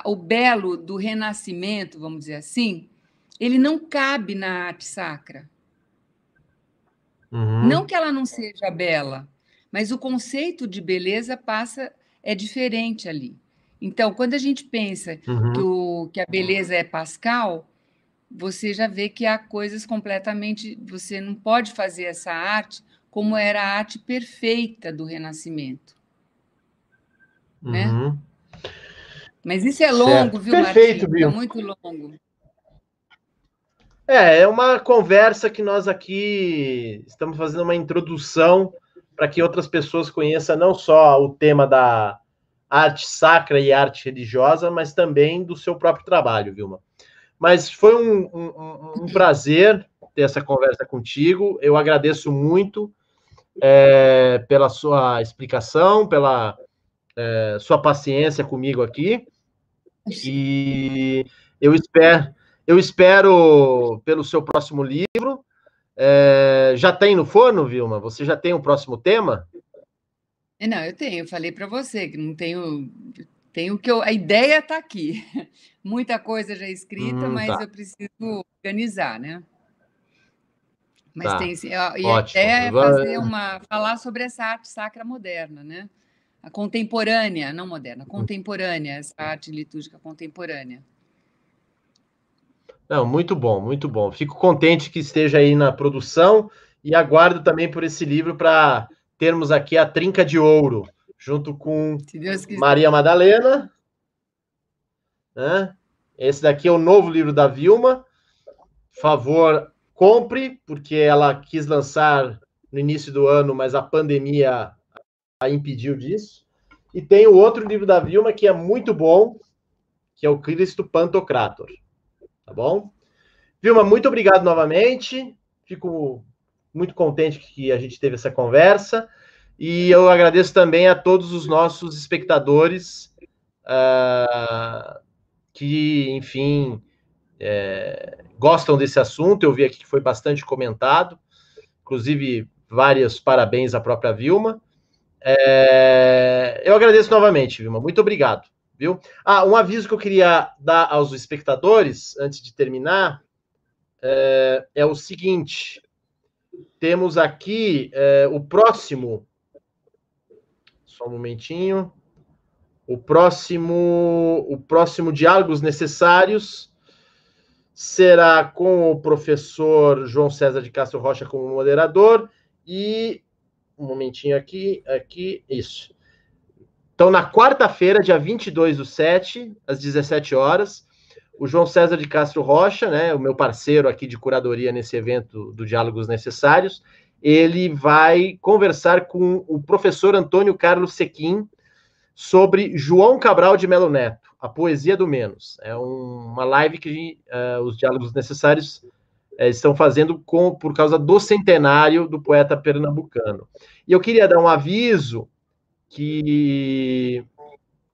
Speaker 3: o belo do renascimento, vamos dizer assim, ele não cabe na arte sacra. Não que ela não seja bela, mas o conceito de beleza é diferente ali. Então, quando a gente pensa que a beleza é pascal, você já vê que há coisas completamente... Você não pode fazer essa arte como era a arte perfeita do Renascimento. Né? Mas isso é longo, viu,
Speaker 2: Perfeito,
Speaker 3: Martim?
Speaker 2: viu?
Speaker 3: É muito longo.
Speaker 2: É uma conversa que nós aqui estamos fazendo uma introdução para que outras pessoas conheçam não só o tema da arte sacra e arte religiosa, mas também do seu próprio trabalho, Vilma. Mas foi um prazer ter essa conversa contigo. Eu agradeço muito pela sua explicação, pela sua paciência comigo aqui. E eu espero pelo seu próximo livro. Já tem no forno, Vilma? Você já tem o próximo tema?
Speaker 3: Não, eu tenho. Eu falei para você que não tenho... A ideia está aqui. Muita coisa já escrita, mas
Speaker 2: tá.
Speaker 3: eu preciso organizar, né? Mas
Speaker 2: tá.
Speaker 3: tem... E
Speaker 2: Ótimo.
Speaker 3: a ideia é falar sobre essa arte sacra moderna, né? A contemporânea, não moderna, contemporânea, essa arte litúrgica contemporânea.
Speaker 2: Não, muito bom, muito bom. Fico contente que esteja aí na produção e aguardo também por esse livro para termos aqui a Trinca de Ouro, junto com Maria Madalena. Né? Esse daqui é o novo livro da Vilma. Por favor, compre, porque ela quis lançar no início do ano, mas a pandemia a impediu disso. E tem o outro livro da Vilma, que é muito bom, que é o Cristo Pantocrator. Tá bom? Vilma, muito obrigado novamente. Fico muito contente que a gente teve essa conversa. E eu agradeço também a todos os nossos espectadores que, enfim, gostam desse assunto. Eu vi aqui que foi bastante comentado. Inclusive, vários parabéns à própria Vilma. Eu agradeço novamente, Vilma. Muito obrigado. Viu? Um aviso que eu queria dar aos espectadores, antes de terminar, é o seguinte. Temos aqui o próximo... Só um momentinho. O próximo Diálogos Necessários será com o professor João César de Castro Rocha como moderador e... Um momentinho aqui, isso. Então, na quarta-feira, dia 22/7, às 17 horas, o João César de Castro Rocha, né, o meu parceiro aqui de curadoria nesse evento do Diálogos Necessários, ele vai conversar com o professor Antônio Carlos Sequim sobre João Cabral de Melo Neto, A Poesia do Menos. É uma live que os Diálogos Necessários estão fazendo por causa do centenário do poeta pernambucano. E eu queria dar um aviso que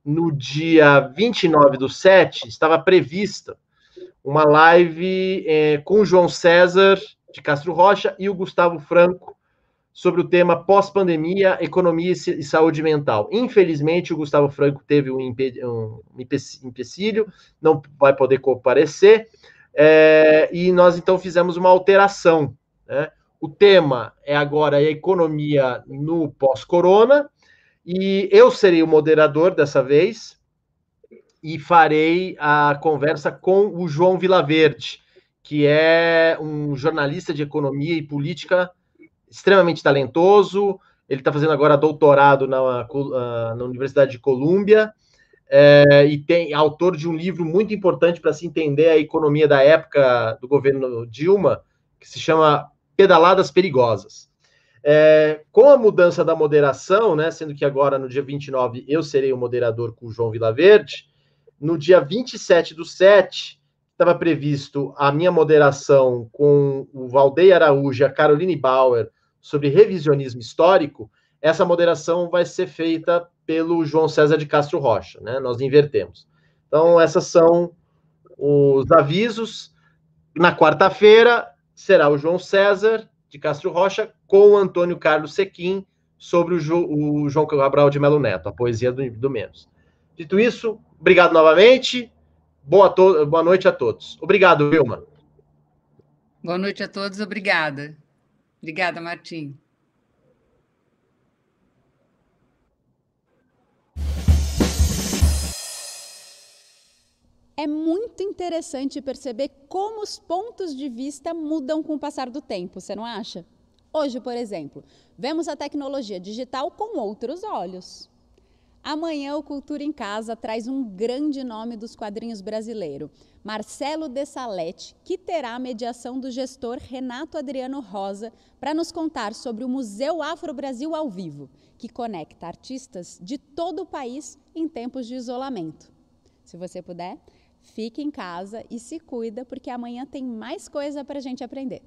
Speaker 2: no dia 29/7 estava prevista uma live com o João César de Castro Rocha e o Gustavo Franco sobre o tema pós-pandemia, economia e saúde mental. Infelizmente, o Gustavo Franco teve um empecilho, não vai poder comparecer, e nós, então, fizemos uma alteração. Né? O tema é agora a economia no pós-corona, e eu serei o moderador dessa vez, e farei a conversa com o João Vilaverde, que é um jornalista de economia e política extremamente talentoso. Ele está fazendo agora doutorado na Universidade de Colômbia, e é autor de um livro muito importante para se entender a economia da época do governo Dilma, que se chama Pedaladas Perigosas. Com a mudança da moderação, né, sendo que agora, no dia 29, eu serei o moderador com o João Vilaverde, no dia 27/7, estava previsto a minha moderação com o Valdeir Araújo e a Caroline Bauer sobre revisionismo histórico. Essa moderação vai ser feita pelo João César de Castro Rocha, né? Nós invertemos. Então, esses são os avisos. Na quarta-feira, será o João César de Castro Rocha com o Antônio Carlos Sequim sobre o João Cabral de Melo Neto, a poesia do menos. Dito isso, obrigado novamente. Boa noite a todos. Obrigado, Vilma.
Speaker 3: Boa noite a todos, obrigada. Obrigada, Martim.
Speaker 1: É muito interessante perceber como os pontos de vista mudam com o passar do tempo, você não acha? Hoje, por exemplo, vemos a tecnologia digital com outros olhos. Amanhã o Cultura em Casa traz um grande nome dos quadrinhos brasileiro, Marcelo de Salete, que terá a mediação do gestor Renato Adriano Rosa para nos contar sobre o Museu Afro-Brasil ao vivo, que conecta artistas de todo o país em tempos de isolamento. Se você puder, fique em casa e se cuida, porque amanhã tem mais coisa para a gente aprender.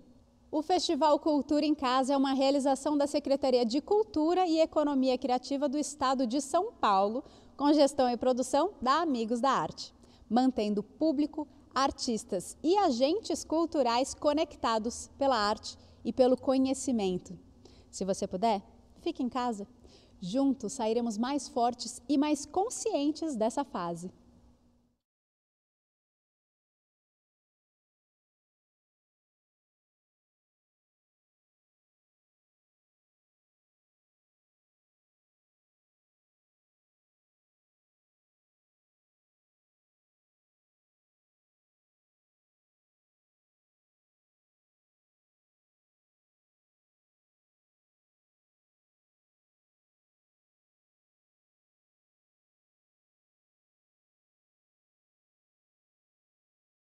Speaker 1: O Festival Cultura em Casa é uma realização da Secretaria de Cultura e Economia Criativa do Estado de São Paulo, com gestão e produção da Amigos da Arte, mantendo público, artistas e agentes culturais conectados pela arte e pelo conhecimento. Se você puder, fique em casa. Juntos sairemos mais fortes e mais conscientes dessa fase.